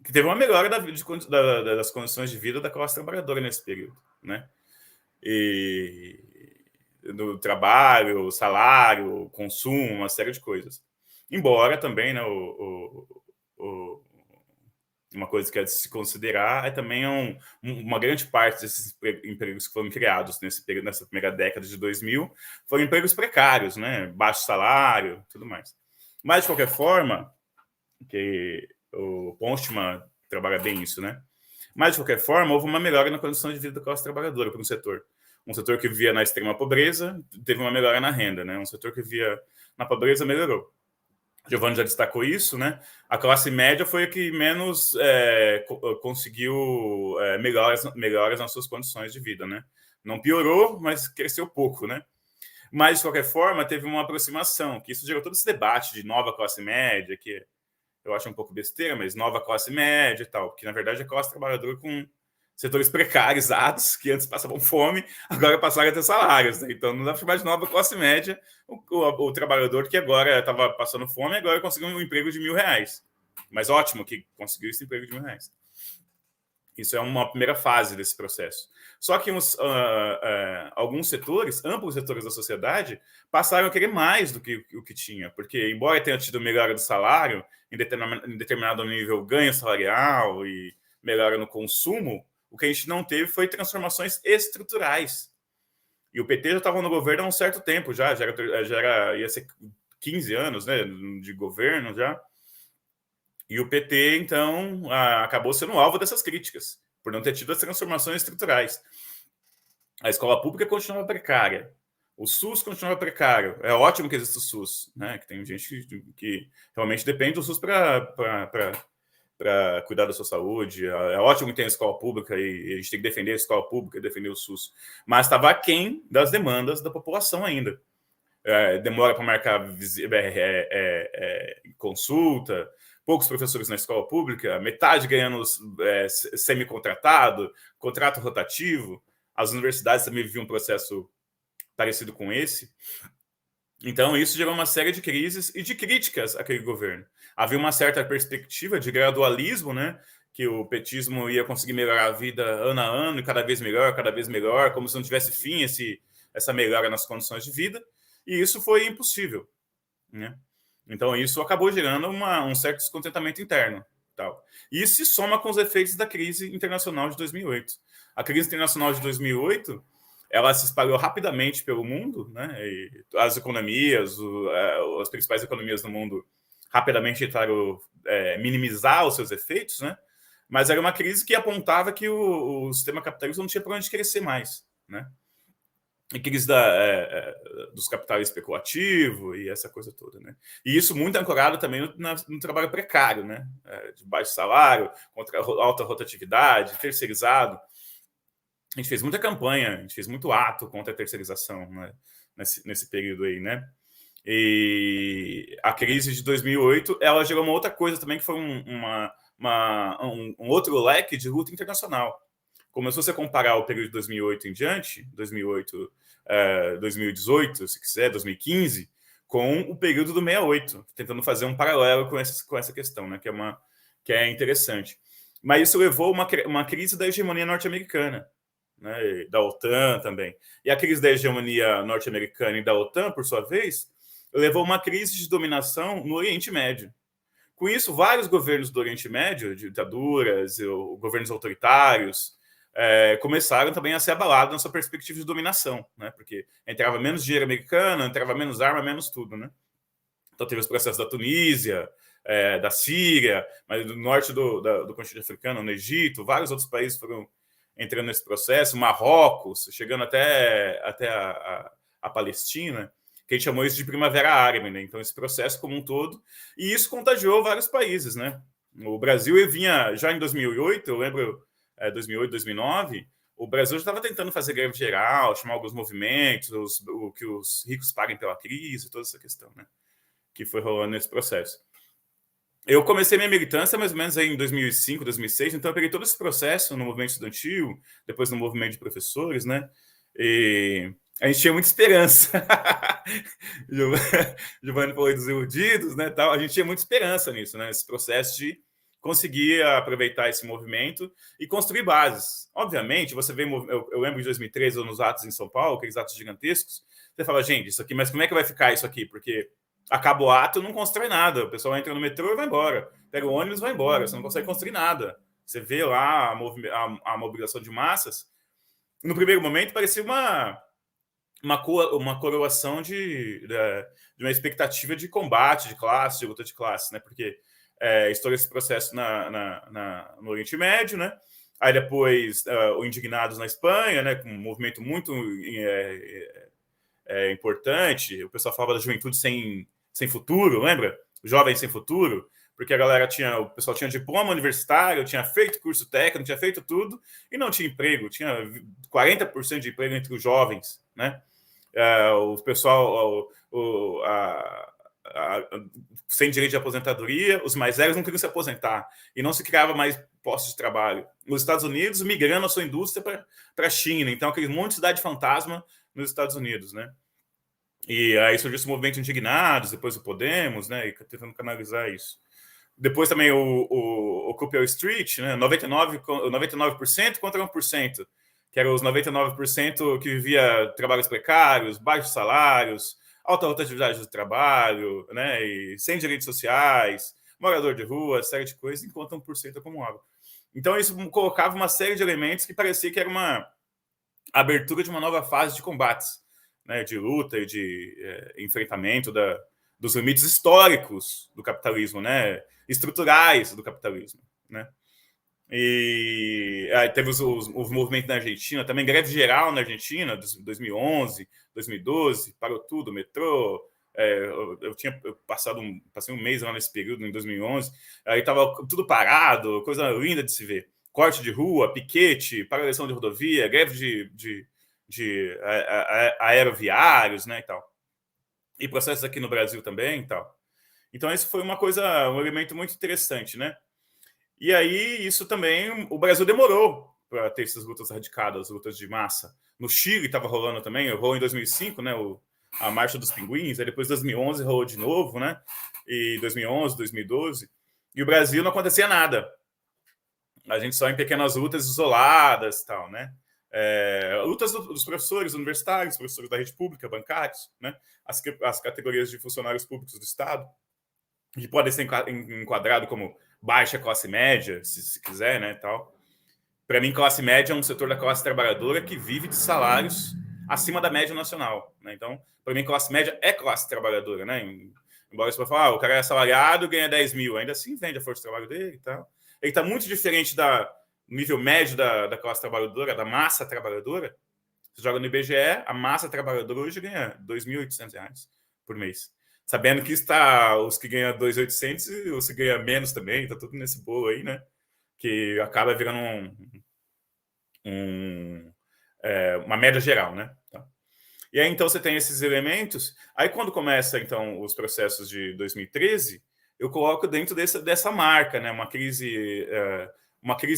que teve uma melhora das condições de vida da classe trabalhadora nesse período, né? E do trabalho, salário, consumo, uma série de coisas. Embora também, né, uma coisa que é de se considerar é também uma grande parte desses empregos que foram criados nessa primeira década de 2000 foram empregos precários, né? Baixo salário, tudo mais. Mas, de qualquer forma, que o Postman trabalha bem isso, né? Mas, de qualquer forma, houve uma melhora na condição de vida da classe trabalhadora para um setor. Um setor que vivia na extrema pobreza teve uma melhora na renda, né? Um setor que vivia na pobreza melhorou. Giovanni já destacou isso, né? A classe média foi a que menos conseguiu melhoras nas suas condições de vida, né? Não piorou, mas cresceu pouco, né? Mas, de qualquer forma, teve uma aproximação, que isso gerou todo esse debate de nova classe média, que eu acho um pouco besteira, mas nova classe média e tal, que, na verdade, é a classe trabalhadora com setores precarizados, que antes passavam fome, agora passaram a ter salários. Né? Então, não dá para imaginar uma classe média, o trabalhador que agora estava passando fome, agora conseguiu um emprego de R$1.000. Mas ótimo que conseguiu esse emprego de R$1.000. Isso é uma primeira fase desse processo. Só que alguns setores, amplos setores da sociedade, passaram a querer mais do que o que tinha. Porque, embora tenha tido melhora do salário, em determinado nível ganho salarial e melhora no consumo, o que a gente não teve foi transformações estruturais. E o PT já estava no governo há um certo tempo, ia ser 15 anos, né, de governo já. E o PT, então, acabou sendo alvo dessas críticas, por não ter tido as transformações estruturais. A escola pública continuava precária, o SUS continuava precário. É ótimo que exista o SUS, né? Que tem gente que realmente depende do SUS para cuidar da sua saúde. É ótimo que tem a escola pública e a gente tem que defender a escola pública e defender o SUS. Mas estava aquém das demandas da população ainda. Demora para marcar consulta, poucos professores na escola pública, metade ganhando semi-contratado, contrato rotativo. As universidades também viviam um processo parecido com esse. Então, isso gerou uma série de crises e de críticas àquele governo. Havia uma certa perspectiva de gradualismo, né? Que o petismo ia conseguir melhorar a vida ano a ano, e cada vez melhor, como se não tivesse fim essa melhora nas condições de vida. E isso foi impossível, né? Então, isso acabou gerando um certo descontentamento interno. Tal. E isso se soma com os efeitos da crise internacional de 2008. A crise internacional de 2008, ela se espalhou rapidamente pelo mundo, né? E as economias, as principais economias do mundo rapidamente tentaram minimizar os seus efeitos, né? Mas era uma crise que apontava que o sistema capitalista não tinha para onde crescer mais, né? E crise dos capitais especulativos e essa coisa toda, né? E isso muito ancorado também no trabalho precário, né? De baixo salário, contra alta rotatividade, terceirizado. A gente fez muita campanha, a gente fez muito ato contra a terceirização, né? nesse período aí, né? E a crise de 2008, ela gerou uma outra coisa também, que foi um outro leque de luta internacional. Começou a comparar o período de 2008 em diante, 2008, 2018, se quiser, 2015, com o período do 68, tentando fazer um paralelo com essa questão, né, que é interessante. Mas isso levou uma crise da hegemonia norte-americana, né, da OTAN também. E a crise da hegemonia norte-americana e da OTAN, por sua vez, levou uma crise de dominação no Oriente Médio. Com isso, vários governos do Oriente Médio, ditaduras, governos autoritários, começaram também a ser abalados na sua perspectiva de dominação, né? Porque entrava menos dinheiro americano, entrava menos arma, menos tudo, né? Então teve os processos da Tunísia, da Síria, mas do norte do continente africano, no Egito, vários outros países foram entrando nesse processo, Marrocos, chegando até a Palestina, que a gente chamou isso de Primavera Árabe, né? Então esse processo como um todo, e isso contagiou vários países, né? O Brasil vinha já em 2008, eu lembro, 2008, 2009, o Brasil já estava tentando fazer greve geral, chamar alguns movimentos, que os ricos paguem pela crise, toda essa questão, né? Que foi rolando nesse processo. Eu comecei minha militância mais ou menos aí em 2005, 2006, então eu peguei todo esse processo no movimento estudantil, depois no movimento de professores, né? E a gente tinha muita esperança. Giovanni falou dos iludidos, né? Tal. A gente tinha muita esperança nisso, né? Esse processo de conseguir aproveitar esse movimento e construir bases. Obviamente, você vê, eu lembro de 2013, nos atos em São Paulo, aqueles atos gigantescos, você fala, gente, isso aqui, mas como é que vai ficar isso aqui? Porque acaba o ato, não constrói nada. O pessoal entra no metrô e vai embora. Pega o ônibus e vai embora. Você não consegue construir nada. Você vê lá a mobilização de massas. No primeiro momento, parecia uma coroação de uma expectativa de combate de classe, de luta de classe, né? Porque estourou esse processo no Oriente Médio, né? Aí depois o Indignados na Espanha, né? Com um movimento muito importante. O pessoal falava da juventude sem futuro, lembra? Jovens sem futuro, porque o pessoal tinha diploma universitário, tinha feito curso técnico, tinha feito tudo e não tinha emprego, tinha 40% de emprego entre os jovens, né? O pessoal, sem direito de aposentadoria, os mais velhos não queriam se aposentar e não se criava mais postos de trabalho. Nos Estados Unidos, migrando a sua indústria para a China. Então, aquele monte de cidade fantasma nos Estados Unidos, né? E aí surgiu esse movimento Indignados, depois o Podemos, né? E tentando canalizar isso. Depois também o Occupy Wall Street, né? 99% contra 1%, que eram os 99% que vivia trabalhos precários, baixos salários, alta rotatividade do trabalho, né? E sem direitos sociais, morador de rua, série de coisas, enquanto 1% acumulava. Então, isso colocava uma série de elementos que parecia que era uma abertura de uma nova fase de combates, né, de luta e de enfrentamento dos limites históricos do capitalismo, né, estruturais do capitalismo, né. E aí teve os movimentos na Argentina, também greve geral na Argentina, 2011, 2012, parou tudo, metrô. Passei um mês lá nesse período, em 2011, aí estava tudo parado, coisa linda de se ver. Corte de rua, piquete, paralisação de rodovia, greve de aeroviários, né, e tal. E processos aqui no Brasil também e tal. Então, isso foi um elemento muito interessante, né? E aí, isso também, o Brasil demorou para ter essas lutas radicadas, lutas de massa. No Chile estava rolando também, rolou em 2005, né, a Marcha dos Pinguins, aí depois 2011 rolou de novo, né, e 2011, 2012, e o Brasil não acontecia nada. A gente só em pequenas lutas isoladas e tal, né? Lutas dos professores universitários, professores da rede pública, bancários, né? As categorias de funcionários públicos do Estado, que podem ser enquadrados como baixa classe média, se quiser, né, tal. Para mim, classe média é um setor da classe trabalhadora que vive de salários acima da média nacional, né? Então, para mim, classe média é classe trabalhadora, né? Embora você possa falar, o cara é assalariado, ganha 10 mil, ainda assim vende a força de trabalho dele e tal. Ele está muito diferente do nível médio da classe trabalhadora, da massa trabalhadora. Você joga no IBGE, a massa trabalhadora hoje ganha R$ 2.800 por mês. Sabendo que está os que ganham 2.800 e os que ganham menos também, está tudo nesse bolo aí, né? Que acaba virando uma média geral, né? Então, e aí, então, você tem esses elementos. Aí, quando começa, então, os processos de 2013, eu coloco dentro dessa marca, né? Uma crise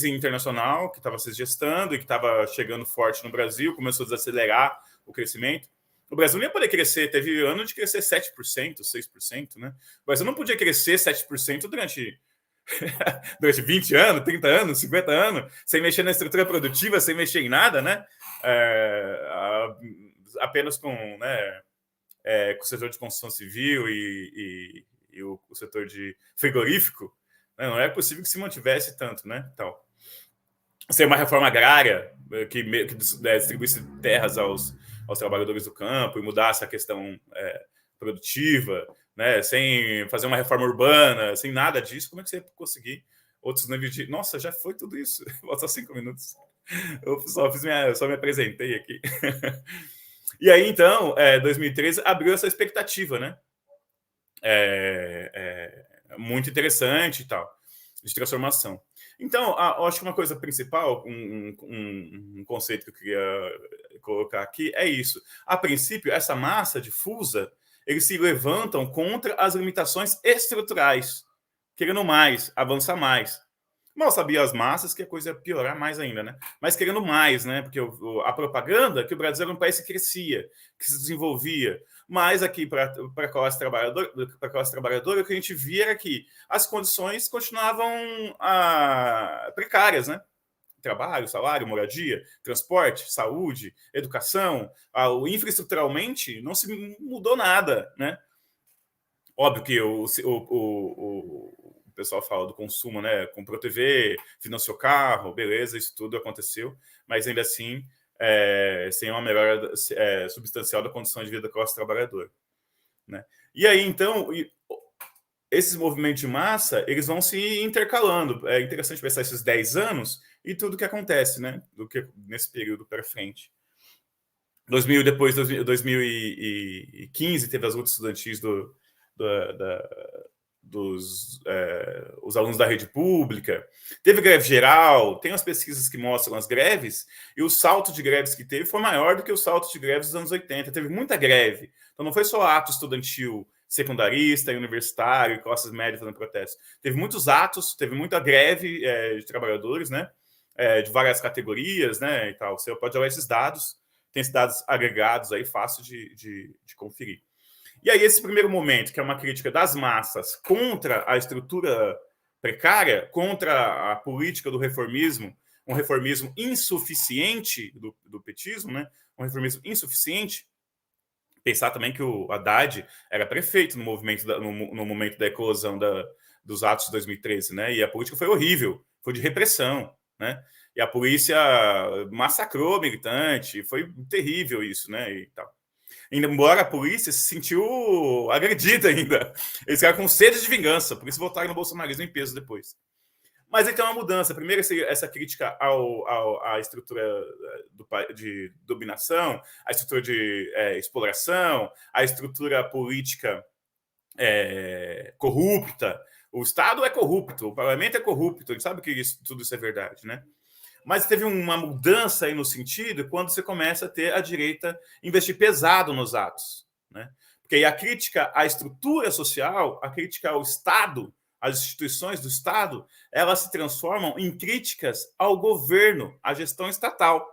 internacional que estava se gestando e que estava chegando forte no Brasil, começou a desacelerar o crescimento. O Brasil não ia poder crescer, teve ano de crescer 7%, 6%, né? O Brasil não podia crescer 7% durante 20 anos, 30 anos, 50 anos, sem mexer na estrutura produtiva, sem mexer em nada, né? Apenas com o setor de construção civil e o setor de frigorífico, né? Não é possível que se mantivesse tanto, né? Tal. Ser uma reforma agrária que distribuísse terras aos trabalhadores do campo e mudasse a questão produtiva, né? Sem fazer uma reforma urbana, sem nada disso, como é que você ia conseguir outros níveis de... Nossa, já foi tudo isso. Falta 5 minutos. Eu só me apresentei aqui. E aí, então, 2013 abriu essa expectativa, né? Muito interessante e tal, de transformação. Então, acho que uma coisa principal, um conceito que eu queria colocar aqui é isso. A princípio, essa massa difusa, eles se levantam contra as limitações estruturais, querendo mais, avançar mais. Mal sabia as massas que a coisa ia piorar mais ainda, né? Mas querendo mais, né? Porque a propaganda que o Brasil era um país que crescia, que se desenvolvia. Mas aqui, para a classe trabalhadora, o que a gente via era que as condições continuavam precárias, né? Trabalho, salário, moradia, transporte, saúde, educação. Infraestruturalmente, não se mudou nada, né? Óbvio que o pessoal fala do consumo, né? Comprou TV, financiou carro, beleza, isso tudo aconteceu, mas ainda assim, sem uma melhora substancial da condição de vida da classe trabalhadora, né? E aí, então, esses movimentos de massa, eles vão se intercalando. É interessante pensar esses 10 anos e tudo que acontece, né? Nesse período para frente. Depois, 2015, teve as lutas estudantis os alunos da rede pública, teve greve geral, tem as pesquisas que mostram as greves, e o salto de greves que teve foi maior do que o salto de greves dos anos 80, teve muita greve, então não foi só ato estudantil secundarista e universitário e classes médias fazendo protestos. Teve muitos atos, teve muita greve de trabalhadores, né? De várias categorias, né? E tal. Você pode olhar esses dados, tem esses dados agregados aí, fácil de conferir. E aí, esse primeiro momento, que é uma crítica das massas contra a estrutura precária, contra a política do reformismo, um reformismo insuficiente do petismo, né? Um reformismo insuficiente. Pensar também que o Haddad era prefeito no momento da eclosão dos atos de 2013, né? E a política foi horrível, foi de repressão, né? E a polícia massacrou o militante, foi terrível isso, né? E tal. Embora a polícia se sentiu agredida ainda. Eles ficaram com sede de vingança, por isso votaram no bolsonarismo em peso depois. Mas então uma mudança. Primeiro, essa crítica à estrutura de dominação, à estrutura de exploração, à estrutura política corrupta. O Estado é corrupto, o parlamento é corrupto, a gente sabe que tudo isso é verdade, né? Mas teve uma mudança aí no sentido quando você começa a ter a direita investir pesado nos atos, né? Porque aí a crítica à estrutura social, a crítica ao Estado, às instituições do Estado, elas se transformam em críticas ao governo, à gestão estatal.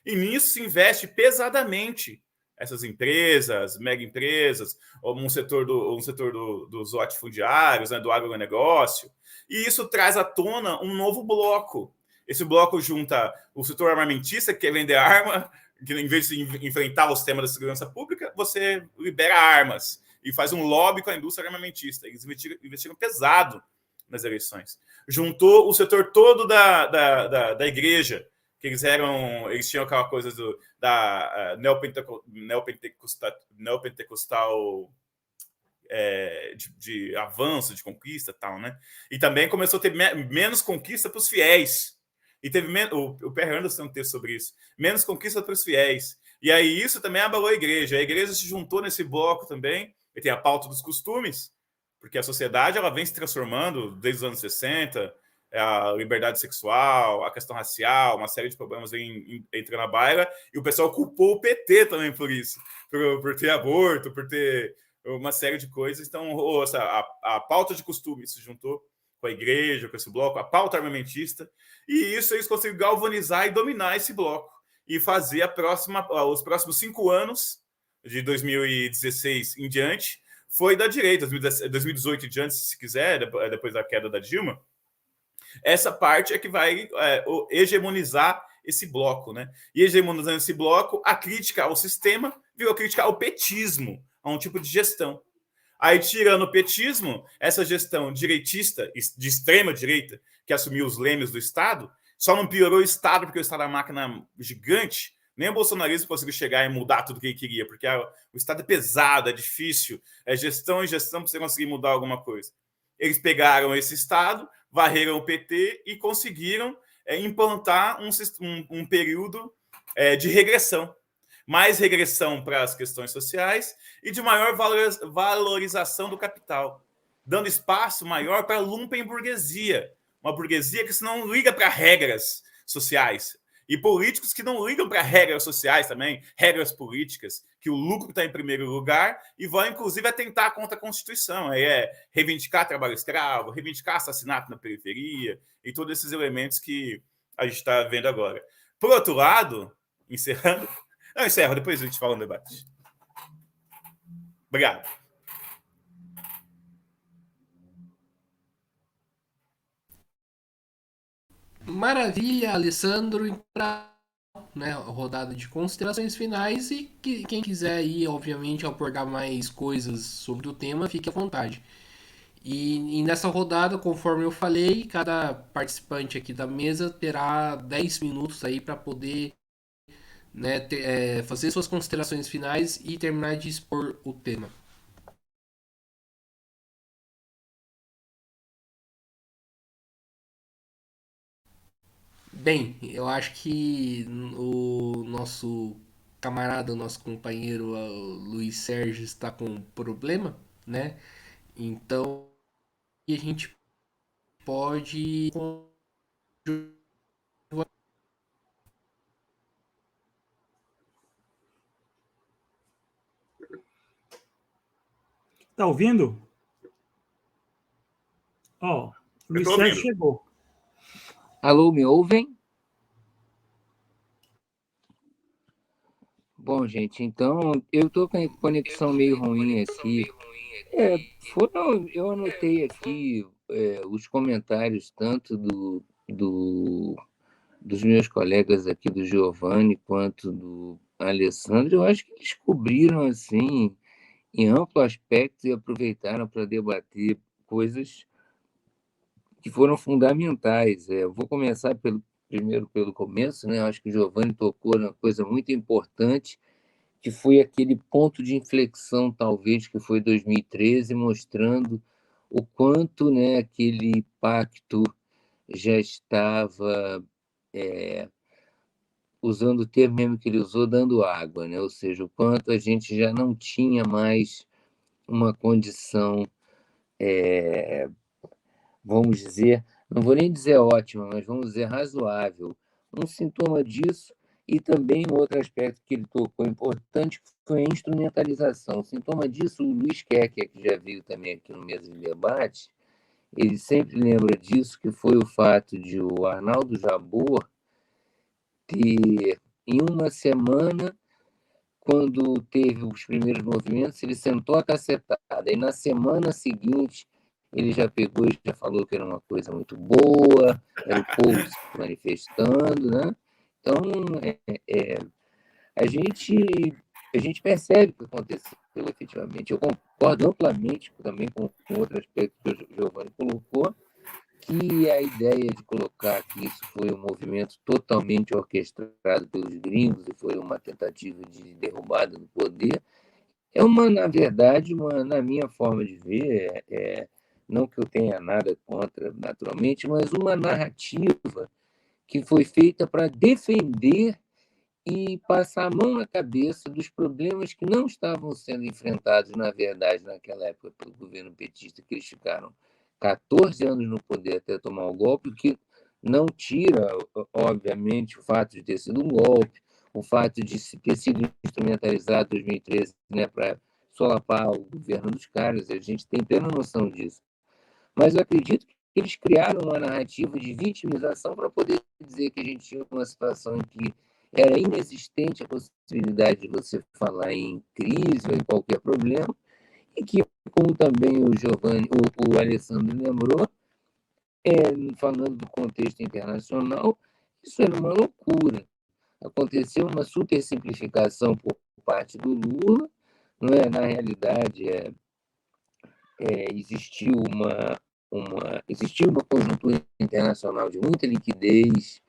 E nisso se investe pesadamente essas empresas, mega empresas, ou um setor dos latifundiários, né, do agronegócio. E isso traz à tona um novo bloco. Esse bloco junta o setor armamentista, que quer vender arma, que em vez de enfrentar os temas da segurança pública, você libera armas e faz um lobby com a indústria armamentista. Eles investiram pesado nas eleições. Juntou o setor todo da igreja, que eles tinham aquela coisa da neopentecostal de avanço, de conquista e tal, né? E também começou a ter menos conquista para os fiéis. E teve o Perry Anderson tem um texto sobre isso. Menos conquista para os fiéis. E aí isso também abalou a igreja. A igreja se juntou nesse bloco também. E tem a pauta dos costumes, porque a sociedade ela vem se transformando desde os anos 60, a liberdade sexual, a questão racial, uma série de problemas entrando na baila, e o pessoal culpou o PT também por isso, por ter aborto, por ter uma série de coisas. Então, a pauta de costumes se juntou com a igreja, com esse bloco, a pauta armamentista, e isso eles conseguiram galvanizar e dominar esse bloco, e fazer os próximos 5 anos, de 2016 em diante, foi da direita, 2018 em diante, se quiser, depois da queda da Dilma. Essa parte é que vai hegemonizar esse bloco, né? E hegemonizando esse bloco, a crítica ao sistema virou crítica ao petismo, a um tipo de gestão. Aí, tirando o petismo, essa gestão direitista, de extrema direita, que assumiu os lêmios do Estado, só não piorou o Estado porque o Estado é uma máquina gigante. Nem o bolsonarismo conseguiu chegar e mudar tudo que ele queria, porque o Estado é pesado, é difícil, é gestão e gestão para você conseguir mudar alguma coisa. Eles pegaram esse Estado, varreram o PT e conseguiram implantar um período de regressão. Mais regressão para as questões sociais e de maior valorização do capital, dando espaço maior para a lumpenburguesia, uma burguesia que não liga para regras sociais, e políticos que não ligam para regras sociais também, regras políticas, que o lucro está em primeiro lugar e vão, inclusive, atentar contra a Constituição. Reivindicar trabalho escravo, reivindicar assassinato na periferia e todos esses elementos que a gente está vendo agora. Por outro lado, encerrando... Não, encerro, depois a gente fala no debate. Obrigado. Maravilha, Alessandro. Né, rodada de considerações finais e quem quiser aí, obviamente, abordar mais coisas sobre o tema, fique à vontade. E nessa rodada, conforme eu falei, cada participante aqui da mesa terá 10 minutos aí para poder, né, fazer suas considerações finais e terminar de expor o tema. Bem, eu acho que o nosso camarada, o nosso companheiro Luiz Sérgio está com um problema, né? Então a gente pode. Está ouvindo? Ó, Luiz Sérgio chegou. Alô, me ouvem? Bom, gente, então eu estou com a conexão meio ruim aqui. Eu anotei aqui os comentários tanto dos meus colegas aqui, do Giovanni, quanto do Alessandro. Eu acho que eles cobriram, assim, em amplo aspecto e aproveitaram para debater coisas que foram fundamentais. Eu vou começar primeiro pelo começo, né? Eu acho que o Giovanni tocou numa coisa muito importante, que foi aquele ponto de inflexão, talvez, que foi 2013, mostrando o quanto, né, aquele pacto já estava, usando o termo mesmo que ele usou, dando água, né? Ou seja, o quanto a gente já não tinha mais uma condição, vamos dizer, não vou nem dizer ótima, mas vamos dizer razoável. Um sintoma disso, e também um outro aspecto que ele tocou importante, foi a instrumentalização. O sintoma disso, o Luiz Keck, que já veio também aqui no Mesa de Debate, ele sempre lembra disso, que foi o fato de o Arnaldo Jabor ter, em uma semana, quando teve os primeiros movimentos, ele sentou a cacetada, e na semana seguinte ele já pegou e já falou que era uma coisa muito boa, era o povo se manifestando, né? Então, a gente percebe o que aconteceu efetivamente. Eu concordo amplamente também com outro aspecto que o Giovanni colocou, que a ideia de colocar que isso foi um movimento totalmente orquestrado pelos gringos e foi uma tentativa de derrubada do poder, na verdade, na minha forma de ver, não que eu tenha nada contra, naturalmente, mas uma narrativa que foi feita para defender e passar a mão na cabeça dos problemas que não estavam sendo enfrentados, na verdade, naquela época, pelo governo petista, que eles ficaram 14 anos no poder até tomar o golpe, o que não tira, obviamente, o fato de ter sido um golpe, o fato de ter sido instrumentalizado em 2013, né, para solapar o governo dos caras. A gente tem plena noção disso. Mas eu acredito que eles criaram uma narrativa de vitimização para poder dizer que a gente tinha uma situação em que era inexistente a possibilidade de você falar em crise ou em qualquer problema, e que, como também o Giovanni, o Alessandro lembrou, falando do contexto internacional, isso era uma loucura. Aconteceu uma supersimplificação por parte do Lula, não é? Na realidade, existiu uma conjuntura internacional de muita liquidez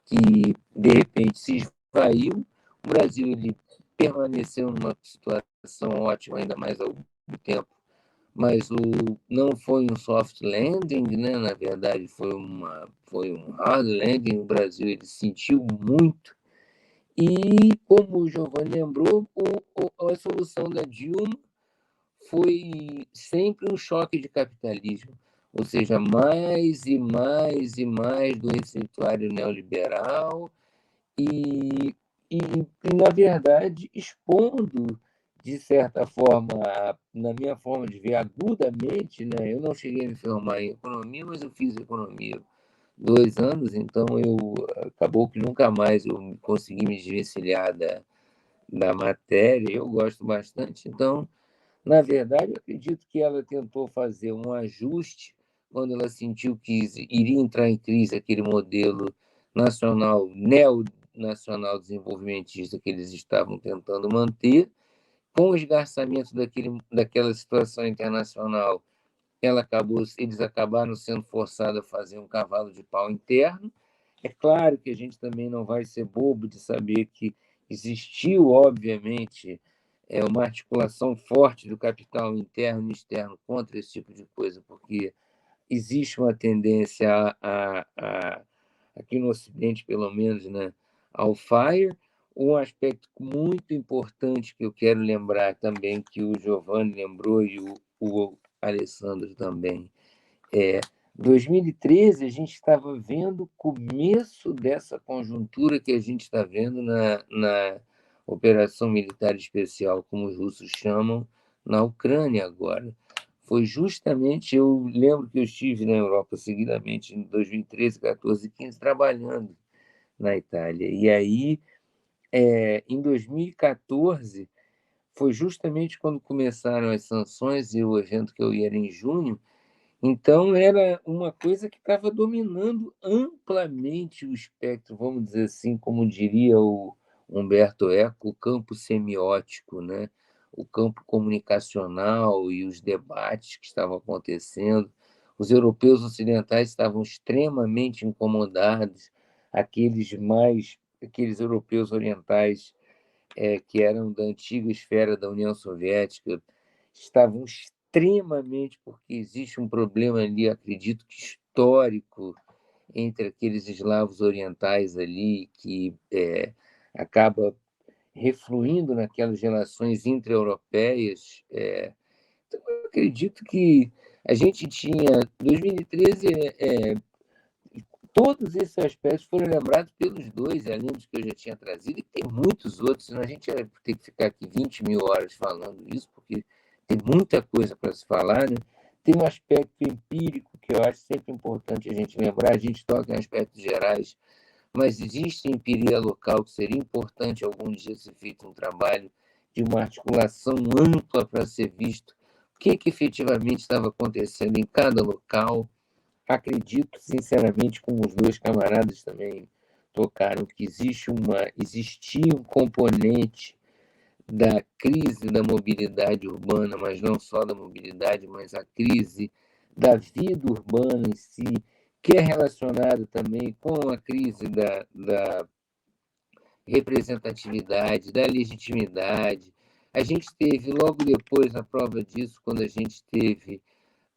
que, de repente, se esvaiu. O Brasil ele permaneceu numa situação ótima, ainda mais há algum tempo, mas não foi um soft landing, né? Na verdade, foi um hard landing. O Brasil ele sentiu muito. E, como o Giovanni lembrou, a solução da Dilma foi sempre um choque de capitalismo, ou seja, mais e mais e mais do receituário neoliberal e, na verdade, expondo, de certa forma, na minha forma de ver, agudamente, né? Eu não cheguei a me formar em economia, mas eu fiz economia 2 anos, então acabou que nunca mais eu consegui me desvencilhar da matéria. Eu gosto bastante, então, na verdade, eu acredito que ela tentou fazer um ajuste quando ela sentiu que iria entrar em crise aquele modelo nacional, neonacional desenvolvimentista que eles estavam tentando manter. Com o esgarçamento daquela situação internacional, eles acabaram sendo forçados a fazer um cavalo de pau interno. É claro que a gente também não vai ser bobo de saber que existiu, obviamente, uma articulação forte do capital interno e externo contra esse tipo de coisa, porque existe uma tendência aqui no Ocidente, pelo menos, né, ao FIRE. Um aspecto muito importante que eu quero lembrar também, que o Giovanni lembrou e o Alessandro também, 2013 a gente estava vendo o começo dessa conjuntura que a gente está vendo na Operação Militar Especial, como os russos chamam, na Ucrânia agora. Foi justamente, eu lembro que eu estive na Europa seguidamente em 2013, 14 e 15 trabalhando na Itália. E aí, em 2014, foi justamente quando começaram as sanções e o evento que eu ia era em junho. Então, era uma coisa que estava dominando amplamente o espectro, vamos dizer assim, como diria o Humberto Eco, o campo semiótico, né? O campo comunicacional e os debates que estavam acontecendo. Os europeus ocidentais estavam extremamente incomodados, aqueles europeus orientais que eram da antiga esfera da União Soviética, estavam extremamente, porque existe um problema ali, acredito que histórico, entre aqueles eslavos orientais ali, que acaba refluindo naquelas relações intra-europeias. Então, eu acredito que a gente tinha, 2013, todos esses aspectos foram lembrados pelos dois, além dos que eu já tinha trazido, e tem muitos outros, senão a gente ia ter que ficar aqui 20 mil horas falando isso, porque tem muita coisa para se falar, né? Tem um aspecto empírico que eu acho sempre importante a gente lembrar, a gente toca em aspectos gerais, mas existe empiria local que seria importante algum dia ser feito um trabalho de uma articulação ampla para ser visto o que efetivamente estava acontecendo em cada local. Acredito, sinceramente, como os dois camaradas também tocaram, que existia um componente da crise da mobilidade urbana, mas não só da mobilidade, mas a crise da vida urbana em si, que é relacionada também com a crise da representatividade, da legitimidade. A gente teve, logo depois, a prova disso, quando a gente teve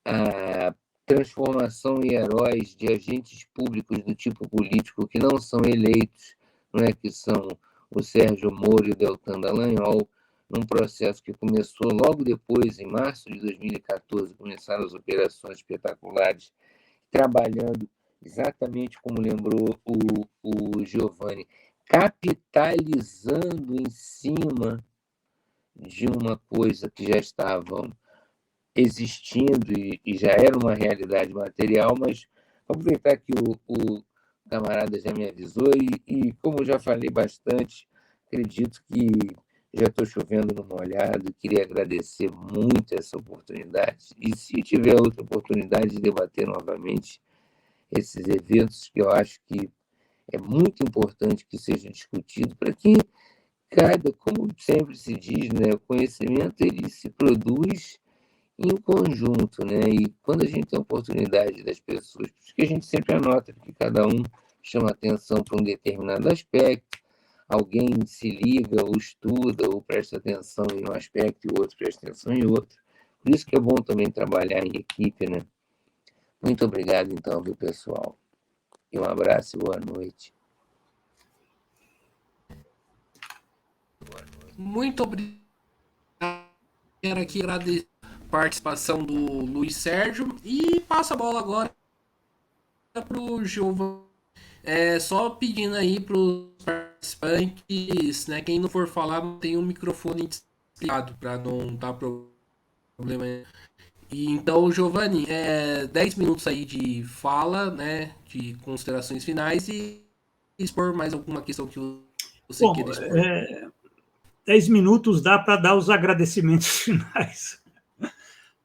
a transformação em heróis de agentes públicos do tipo político que não são eleitos, não é, que são o Sérgio Moro e o Deltan Dallagnol, num processo que começou logo depois, em março de 2014, começaram as operações espetaculares, trabalhando exatamente como lembrou o Giovanni, capitalizando em cima de uma coisa que já estava existindo e já era uma realidade material, mas vou aproveitar que o camarada já me avisou e como já falei bastante, acredito que já estou chovendo no molhado, queria agradecer muito essa oportunidade e se tiver outra oportunidade de debater novamente esses eventos que eu acho que é muito importante que seja discutido para que como sempre se diz, né, o conhecimento ele se produz em conjunto, né? E quando a gente tem a oportunidade das pessoas, porque a gente sempre anota que cada um chama atenção para um determinado aspecto, alguém se liga ou estuda ou presta atenção em um aspecto e o outro presta atenção em outro. Por isso que é bom também trabalhar em equipe, né? Muito obrigado, então, viu, pessoal? E um abraço e boa noite. Muito obrigado. Quero aqui agradecer a participação do Luiz Sérgio e passa a bola agora para o Giovanni. Só pedindo aí para os participantes, né, quem não for falar, tem um microfone desligado para não dar problema. E então, Giovanni, 10 minutos aí de fala, né, de considerações finais e expor mais alguma questão que você Bom, queira expor. 10 minutos dá para dar os agradecimentos finais,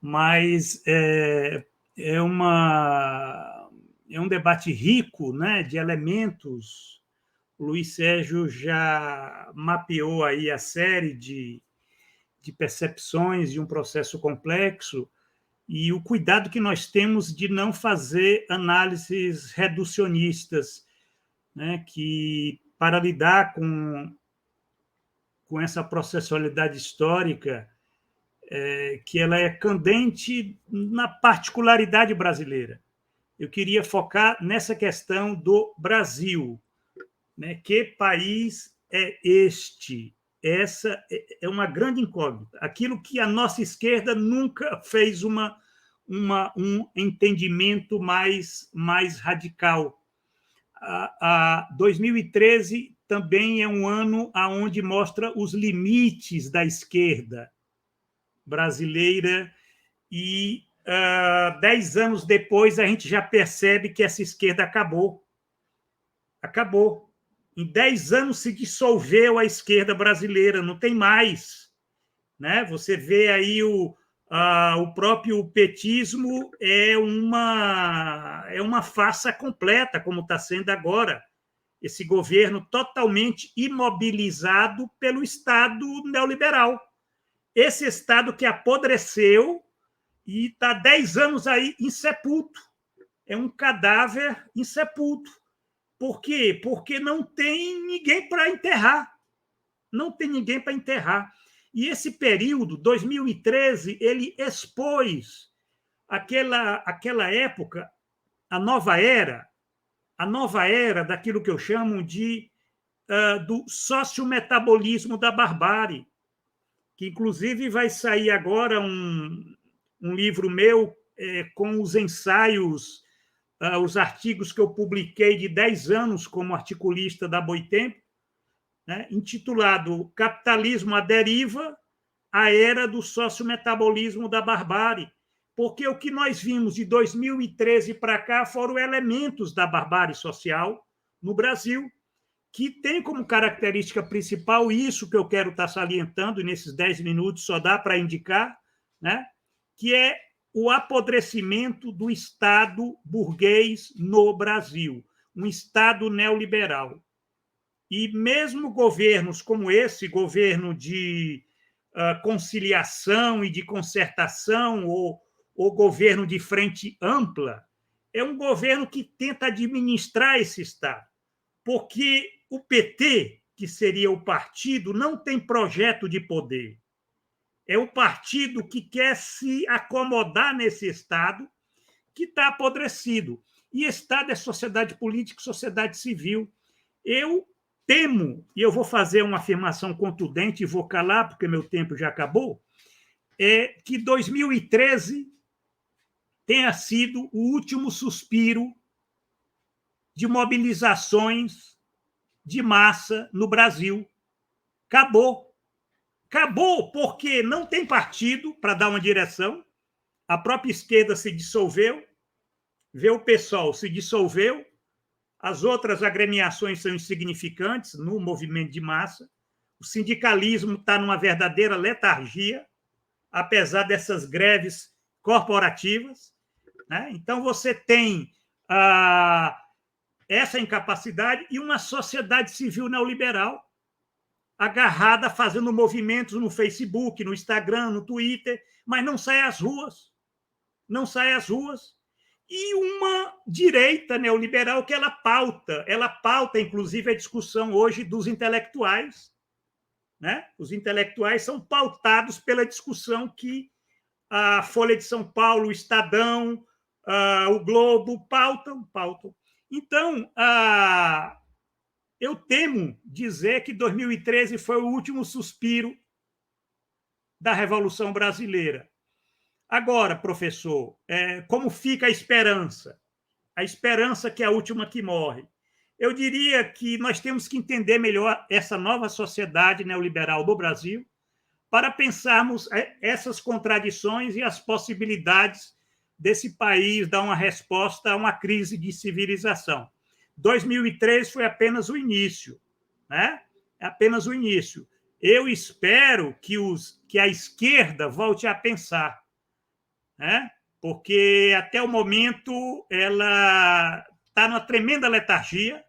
mas é um debate rico, né, de elementos. O Luiz Sérgio já mapeou aí a série de percepções de um processo complexo e o cuidado que nós temos de não fazer análises reducionistas, né, que para lidar com essa processualidade histórica, que ela é candente na particularidade brasileira. Eu queria focar nessa questão do Brasil, né? Que país é este? Essa é uma grande incógnita. Aquilo que a nossa esquerda nunca fez um entendimento mais radical. A 2013 também é um ano onde mostra os limites da esquerda, brasileira, e 10 anos depois a gente já percebe que essa esquerda acabou. Acabou. Em 10 anos se dissolveu a esquerda brasileira, não tem mais. Né? Você vê aí o próprio petismo é uma farsa completa, como está sendo agora. Esse governo totalmente imobilizado pelo Estado neoliberal. Esse Estado que apodreceu e está 10 anos aí insepulto. É um cadáver insepulto. Por quê? Porque não tem ninguém para enterrar. Não tem ninguém para enterrar. E esse período, 2013, ele expôs aquela época, a nova era daquilo que eu chamo do sociometabolismo da barbárie, que inclusive vai sair agora um livro meu com os ensaios, os artigos que eu publiquei de 10 anos como articulista da Boitempo, né, intitulado Capitalismo à Deriva, a Era do Sociometabolismo da Barbárie, porque o que nós vimos de 2013 para cá foram elementos da barbárie social no Brasil, que tem como característica principal isso que eu quero estar salientando, e nesses 10 minutos só dá para indicar, né, que é o apodrecimento do Estado burguês no Brasil, um Estado neoliberal. E mesmo governos como esse, governo de conciliação e de concertação, ou governo de frente ampla, é um governo que tenta administrar esse Estado, porque o PT, que seria o partido, não tem projeto de poder. É o partido que quer se acomodar nesse Estado que está apodrecido. E Estado é sociedade política, sociedade civil. Eu temo, e eu vou fazer uma afirmação contundente e vou calar, porque meu tempo já acabou, que 2013 tenha sido o último suspiro de mobilizações de massa no Brasil. Acabou. Acabou porque não tem partido para dar uma direção, a própria esquerda se dissolveu, vê o PSOL se dissolveu, as outras agremiações são insignificantes no movimento de massa, o sindicalismo está numa verdadeira letargia, apesar dessas greves corporativas. Né? Então, você tem essa incapacidade e uma sociedade civil neoliberal agarrada, fazendo movimentos no Facebook, no Instagram, no Twitter, mas não sai às ruas. Não sai às ruas. E uma direita neoliberal que ela pauta, inclusive, a discussão hoje dos intelectuais. Né? Os intelectuais são pautados pela discussão que a Folha de São Paulo, o Estadão, o Globo pautam. Então, eu temo dizer que 2013 foi o último suspiro da Revolução Brasileira. Agora, professor, como fica a esperança? A esperança que é a última que morre. Eu diria que nós temos que entender melhor essa nova sociedade neoliberal do Brasil para pensarmos essas contradições e as possibilidades desse país dar uma resposta a uma crise de civilização. 2003 foi apenas o início, né? Apenas o início. Eu espero que a esquerda volte a pensar, né? Porque até o momento ela está numa tremenda letargia,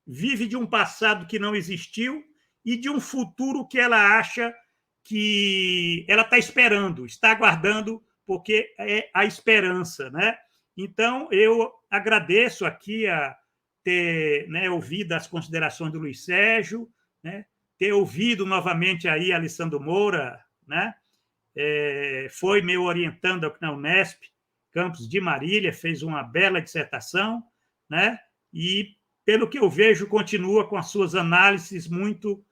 vive de um passado que não existiu e de um futuro que ela acha que ela está esperando, está aguardando, porque é a esperança, né? Então, eu agradeço aqui a ter ouvido as considerações do Luiz Sérgio, né? Ter ouvido novamente aí a Alessandro Moura, né? Foi meu orientando aqui na Unesp, campus de Marília, fez uma bela dissertação, né? E, pelo que eu vejo, continua com as suas análises muito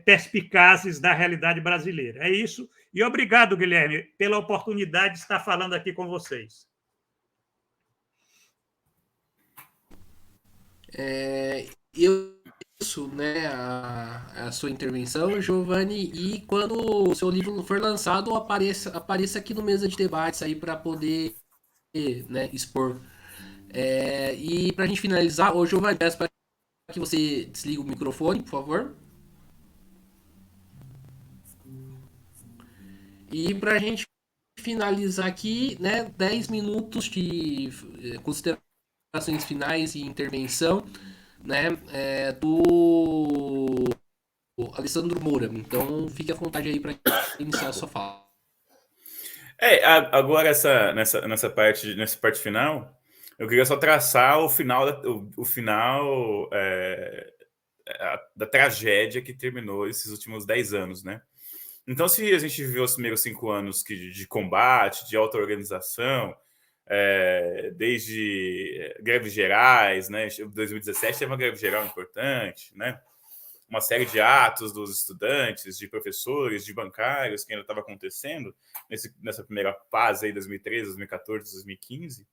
perspicazes da realidade brasileira. É isso. E obrigado, Guilherme, pela oportunidade de estar falando aqui com vocês. Eu né, a sua intervenção, Giovanni, e quando o seu livro for lançado, apareça aqui no Mesa de Debates aí para poder, né, expor. E para a gente finalizar, ô Giovanni, peço para que você desligue o microfone, por favor. E para a gente finalizar aqui, né, 10 minutos de considerações finais e intervenção, né, do Alessandro Moura. Então, fique à vontade aí para iniciar a sua fala. Agora nessa parte final, eu queria só traçar o final da tragédia que terminou esses últimos 10 anos, né? Então, se a gente viveu os primeiros 5 anos de combate, de auto-organização, desde greves gerais, né? Em 2017 teve uma greve geral importante, né? Uma série de atos dos estudantes, de professores, de bancários que ainda estava acontecendo nessa primeira fase aí, 2013, 2014, 2015.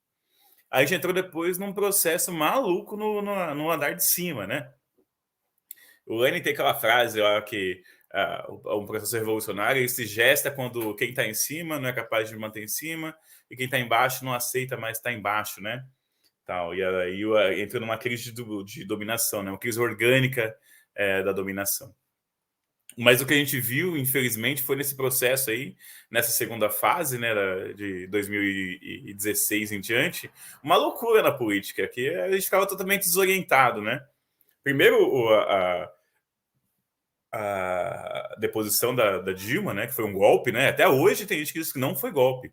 Aí a gente entrou depois num processo maluco no andar de cima, né? O Lenin tem aquela frase lá que um processo revolucionário ele se gesta quando quem está em cima não é capaz de manter em cima e quem está embaixo não aceita mais estar embaixo, né? Tal. E aí entra numa crise de dominação, né? Uma crise orgânica da dominação. Mas o que a gente viu, infelizmente, foi nesse processo aí, nessa segunda fase, né, de 2016 em diante, uma loucura na política, que a gente ficava totalmente desorientado, né? Primeiro, a deposição da Dilma, né, que foi um golpe, né? Até hoje tem gente que diz que não foi golpe.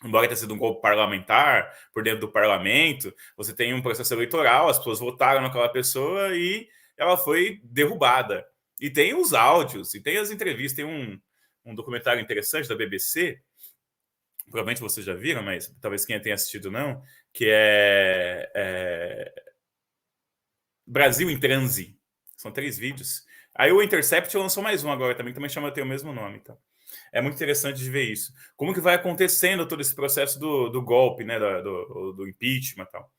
Embora tenha sido um golpe parlamentar, por dentro do parlamento, você tem um processo eleitoral, as pessoas votaram naquela pessoa e ela foi derrubada. E tem os áudios, e tem as entrevistas, tem um documentário interessante da BBC, provavelmente vocês já viram, mas talvez quem tenha assistido não, que é Brasil em Transe. São 3 vídeos. Aí o Intercept lançou mais um agora também, que também chama tem o mesmo nome. Então. É muito interessante de ver isso. Como que vai acontecendo todo esse processo do golpe, né, do impeachment e tal.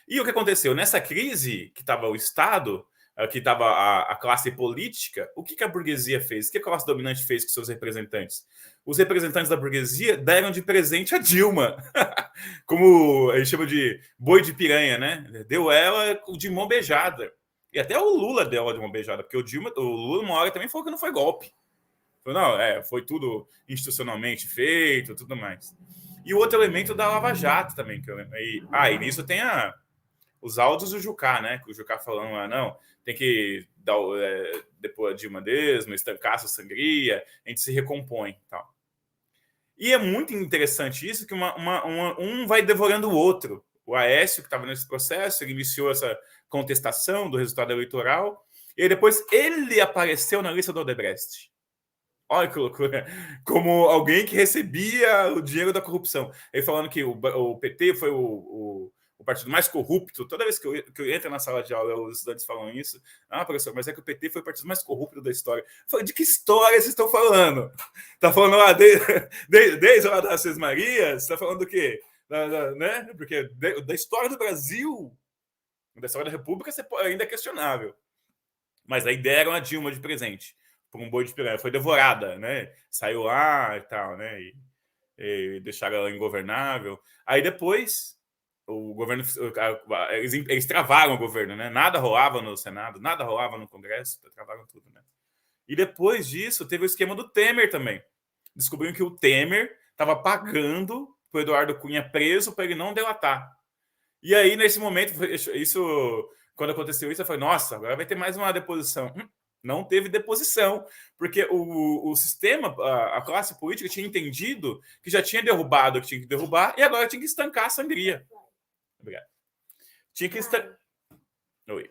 E o que aconteceu? Nessa crise que estava o Estado, que estava a classe política, o que a burguesia fez? O que a classe dominante fez com seus representantes? Os representantes da burguesia deram de presente a Dilma. Como a gente chama de boi de piranha, né? Deu ela de mão beijada. E até o Lula deu ela de mão beijada, porque o Lula, uma hora, também falou que não foi golpe. Não, foi tudo institucionalmente feito, tudo mais. E o outro elemento da Lava Jato também. E nisso tem os áudios do Jucá, né? Que o Jucá falando, não, tem que depois a Dilma mesmo, estancar essa sangria, a gente se recompõe e tal. E é muito interessante isso, que um vai devorando o outro. O Aécio, que estava nesse processo, ele iniciou essa contestação do resultado eleitoral, e depois ele apareceu na lista do Odebrecht. Olha que loucura. Como alguém que recebia o dinheiro da corrupção. Ele falando que o PT foi o partido mais corrupto. Toda vez que eu entro na sala de aula, os estudantes falam isso. Ah, professor, mas é que o PT foi o partido mais corrupto da história. Eu falei, de que história vocês estão falando? Tá falando lá desde lá das Seis Marias? Tá falando do quê? Né? Porque da história do Brasil, da história da República, ainda é questionável. Mas aí deram a Dilma de presente por um boi de piranha, foi devorada, né? Saiu lá e tal, né? E deixaram ela ingovernável. Aí depois o governo, eles travaram o governo, né? Nada rolava no Senado, nada rolava no Congresso, travaram tudo, né? E depois disso teve o esquema do Temer também. Descobriram que o Temer estava pagando para o Eduardo Cunha preso para ele não delatar. E aí nesse momento, quando aconteceu isso, eu falei, nossa, agora vai ter mais uma deposição. Não teve deposição, porque o sistema, a classe política tinha entendido que já tinha derrubado o que tinha que derrubar e agora tinha que estancar a sangria. Obrigado. Tinha que estancar. Oi.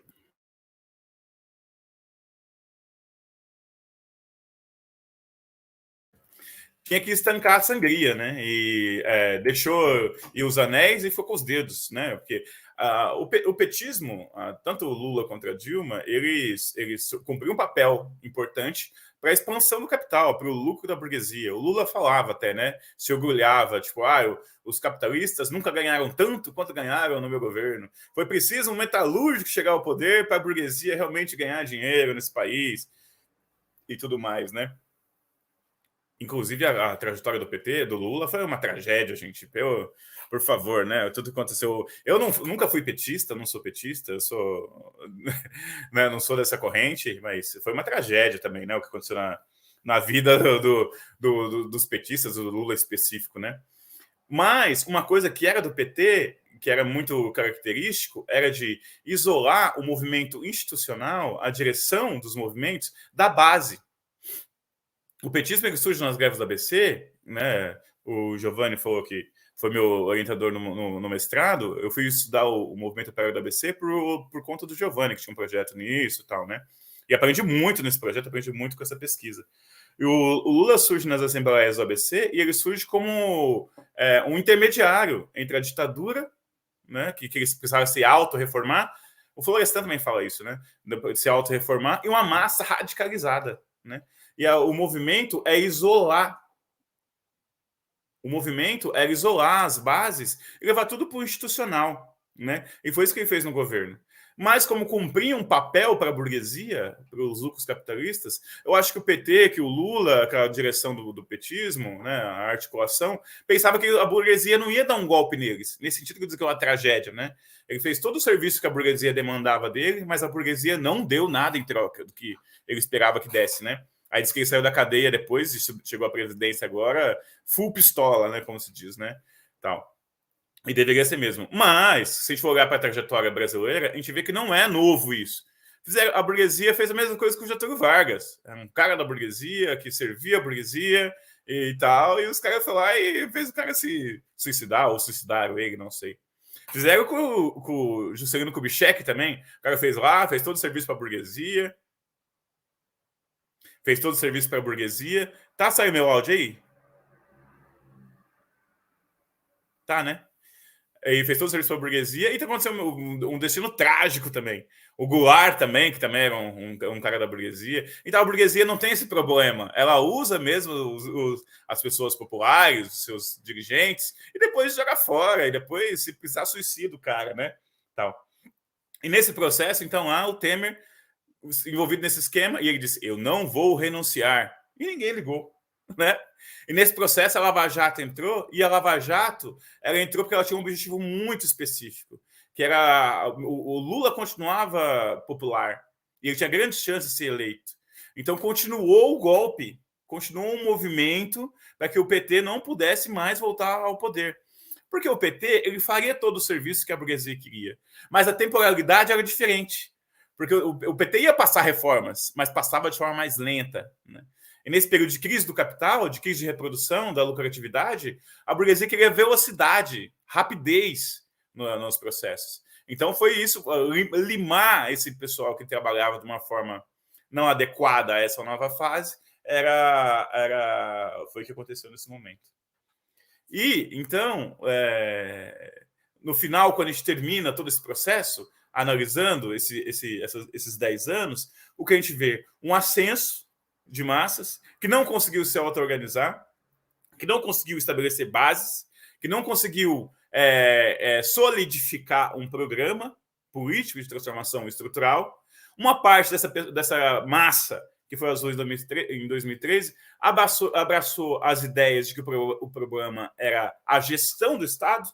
Tinha que estancar a sangria, né? E deixou ir os anéis e ficou com os dedos, né? Porque o petismo, tanto o Lula quanto a Dilma, eles cumpriram um papel importante para a expansão do capital, para o lucro da burguesia. O Lula falava até, né? Se orgulhava, tipo, os capitalistas nunca ganharam tanto quanto ganharam no meu governo. Foi preciso um metalúrgico chegar ao poder para a burguesia realmente ganhar dinheiro nesse país e tudo mais, né? Inclusive, a trajetória do PT, do Lula, foi uma tragédia, gente. Por favor, né? Tudo que aconteceu. Eu nunca fui petista, não sou petista, eu sou. Né, não sou dessa corrente, mas foi uma tragédia também, né? O que aconteceu na vida dos petistas, do Lula específico, né? Mas uma coisa que era do PT, que era muito característico, era de isolar o movimento institucional, a direção dos movimentos, da base. O petismo ele surge nas greves do ABC, né? O Giovanni falou que foi meu orientador no mestrado. Eu fui estudar o movimento operário do ABC por conta do Giovanni, que tinha um projeto nisso e tal, né? E aprendi muito nesse projeto, aprendi muito com essa pesquisa. E o Lula surge nas assembleias do ABC e ele surge como um intermediário entre a ditadura, né? Que eles precisavam se auto-reformar. O Florestan também fala isso, né? De se auto-reformar, e uma massa radicalizada, né? E o movimento é isolar. O movimento era isolar as bases e levar tudo para o institucional, né? E foi isso que ele fez no governo. Mas como cumpria um papel para a burguesia, para os lucros capitalistas, eu acho que o PT, que o Lula, que a direção do petismo, né, a articulação, pensava que a burguesia não ia dar um golpe neles. Nesse sentido, que eu digo que é uma tragédia, né? Ele fez todo o serviço que a burguesia demandava dele, mas a burguesia não deu nada em troca do que ele esperava que desse, né? Aí disse que ele saiu da cadeia depois, chegou à presidência agora, full pistola, né? Como se diz, né? Tal. E deveria ser mesmo. Mas, se a gente for olhar para a trajetória brasileira, a gente vê que não é novo isso. A burguesia fez a mesma coisa com o Getúlio Vargas. É um cara da burguesia que servia a burguesia e tal, e os caras foram lá e fez o cara se suicidar, ou suicidaram ele, não sei. Fizeram com o Juscelino Kubitschek também. O cara fez todo o serviço para a burguesia. Fez todo o serviço para a burguesia. Tá saindo meu áudio aí? Tá, né? E fez todo o serviço para a burguesia. E tá acontecendo um destino trágico também. O Goulart também, que também era um cara da burguesia. Então a burguesia não tem esse problema. Ela usa mesmo as pessoas populares, os seus dirigentes, e depois joga fora. E depois, se precisar, suicida o cara, né? Tal. E nesse processo, então, o Temer envolvido nesse esquema, e ele disse, eu não vou renunciar. E ninguém ligou, né? E nesse processo a Lava Jato entrou, e a Lava Jato, ela entrou porque ela tinha um objetivo muito específico, que era o Lula continuava popular, e ele tinha grandes chances de ser eleito. Então continuou o golpe, continuou um movimento para que o PT não pudesse mais voltar ao poder. Porque o PT, ele faria todo o serviço que a burguesia queria, mas a temporalidade era diferente. Porque o PT ia passar reformas, mas passava de forma mais lenta, né? E nesse período de crise do capital, de crise de reprodução, da lucratividade, a burguesia queria velocidade, rapidez nos processos. Então foi isso, limar esse pessoal que trabalhava de uma forma não adequada a essa nova fase, foi o que aconteceu nesse momento. E, então, no final, quando a gente termina todo esse processo, analisando esses 10 anos, o que a gente vê? Um ascenso de massas que não conseguiu se auto-organizar, que não conseguiu estabelecer bases, que não conseguiu solidificar um programa político de transformação estrutural. Uma parte dessa massa, que foi as ruas em 2013, abraçou as ideias de que o problema era a gestão do Estado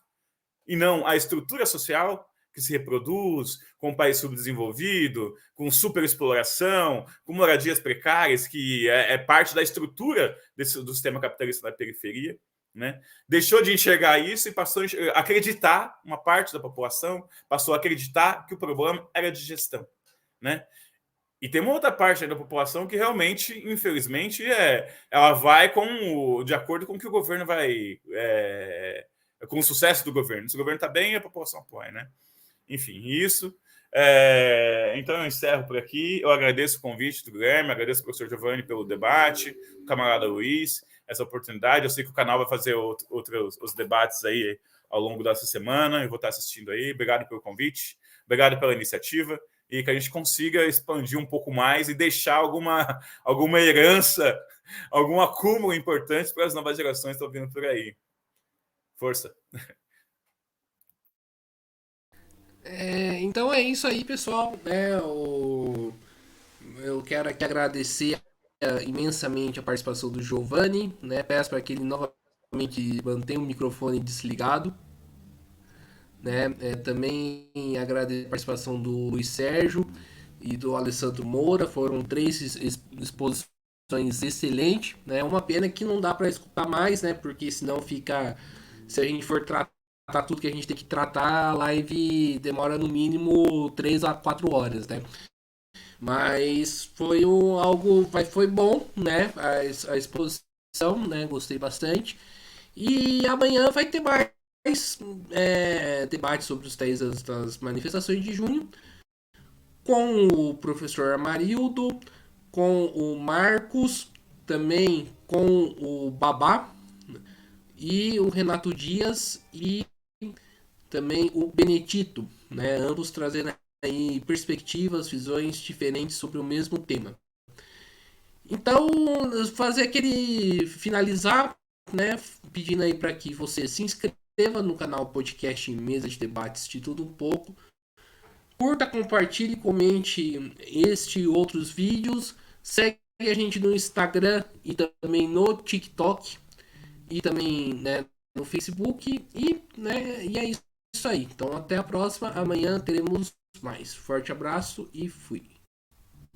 e não a estrutura social, que se reproduz, com um país subdesenvolvido, com superexploração, com moradias precárias, que é parte da estrutura do sistema capitalista da periferia, né? Deixou de enxergar isso e passou a acreditar, uma parte da população passou a acreditar que o problema era de gestão, né? E tem uma outra parte da população que realmente, infelizmente, ela vai de acordo com o que o governo vai... com o sucesso do governo. Se o governo está bem, a população apoia, né? Enfim, isso. Então eu encerro por aqui. Eu agradeço o convite do Guilherme, agradeço ao professor Giovanni pelo debate, o camarada Luiz, essa oportunidade. Eu sei que o canal vai fazer os debates aí ao longo dessa semana. Eu vou estar assistindo aí. Obrigado pelo convite, obrigado pela iniciativa. e que a gente consiga expandir um pouco mais e deixar alguma herança, algum acúmulo importante para as novas gerações que estão vindo por aí. Força! Então é isso aí, pessoal. Eu quero aqui agradecer imensamente a participação do Giovanni, né? Peço para que ele novamente mantenha o microfone desligado, né? Também agradecer a participação do Luiz Sérgio e do Alessandro Moura. Foram 3 exposições excelentes, né? Uma pena que não dá para escutar mais, né? Porque senão fica, se a gente for tratar tudo que a gente tem que tratar, a live demora no mínimo 3 a 4 horas, né? Mas foi foi bom, né? A exposição, né? Gostei bastante. E amanhã vai ter mais debate sobre os temas das manifestações de junho, com o professor Amarildo, com o Marcos, também com o Babá e o Renato Dias e também o Benedito, né? Ambos trazendo aí perspectivas, visões diferentes sobre o mesmo tema. Então, fazer aquele finalizar, né? Pedindo aí para que você se inscreva no canal Podcast Mesa de Debates de Tudo Um Pouco. Curta, compartilhe, comente este e outros vídeos. Segue a gente no Instagram e também no TikTok e também, né, no Facebook e é isso aí. Então até a próxima. Amanhã teremos mais. Forte abraço e fui.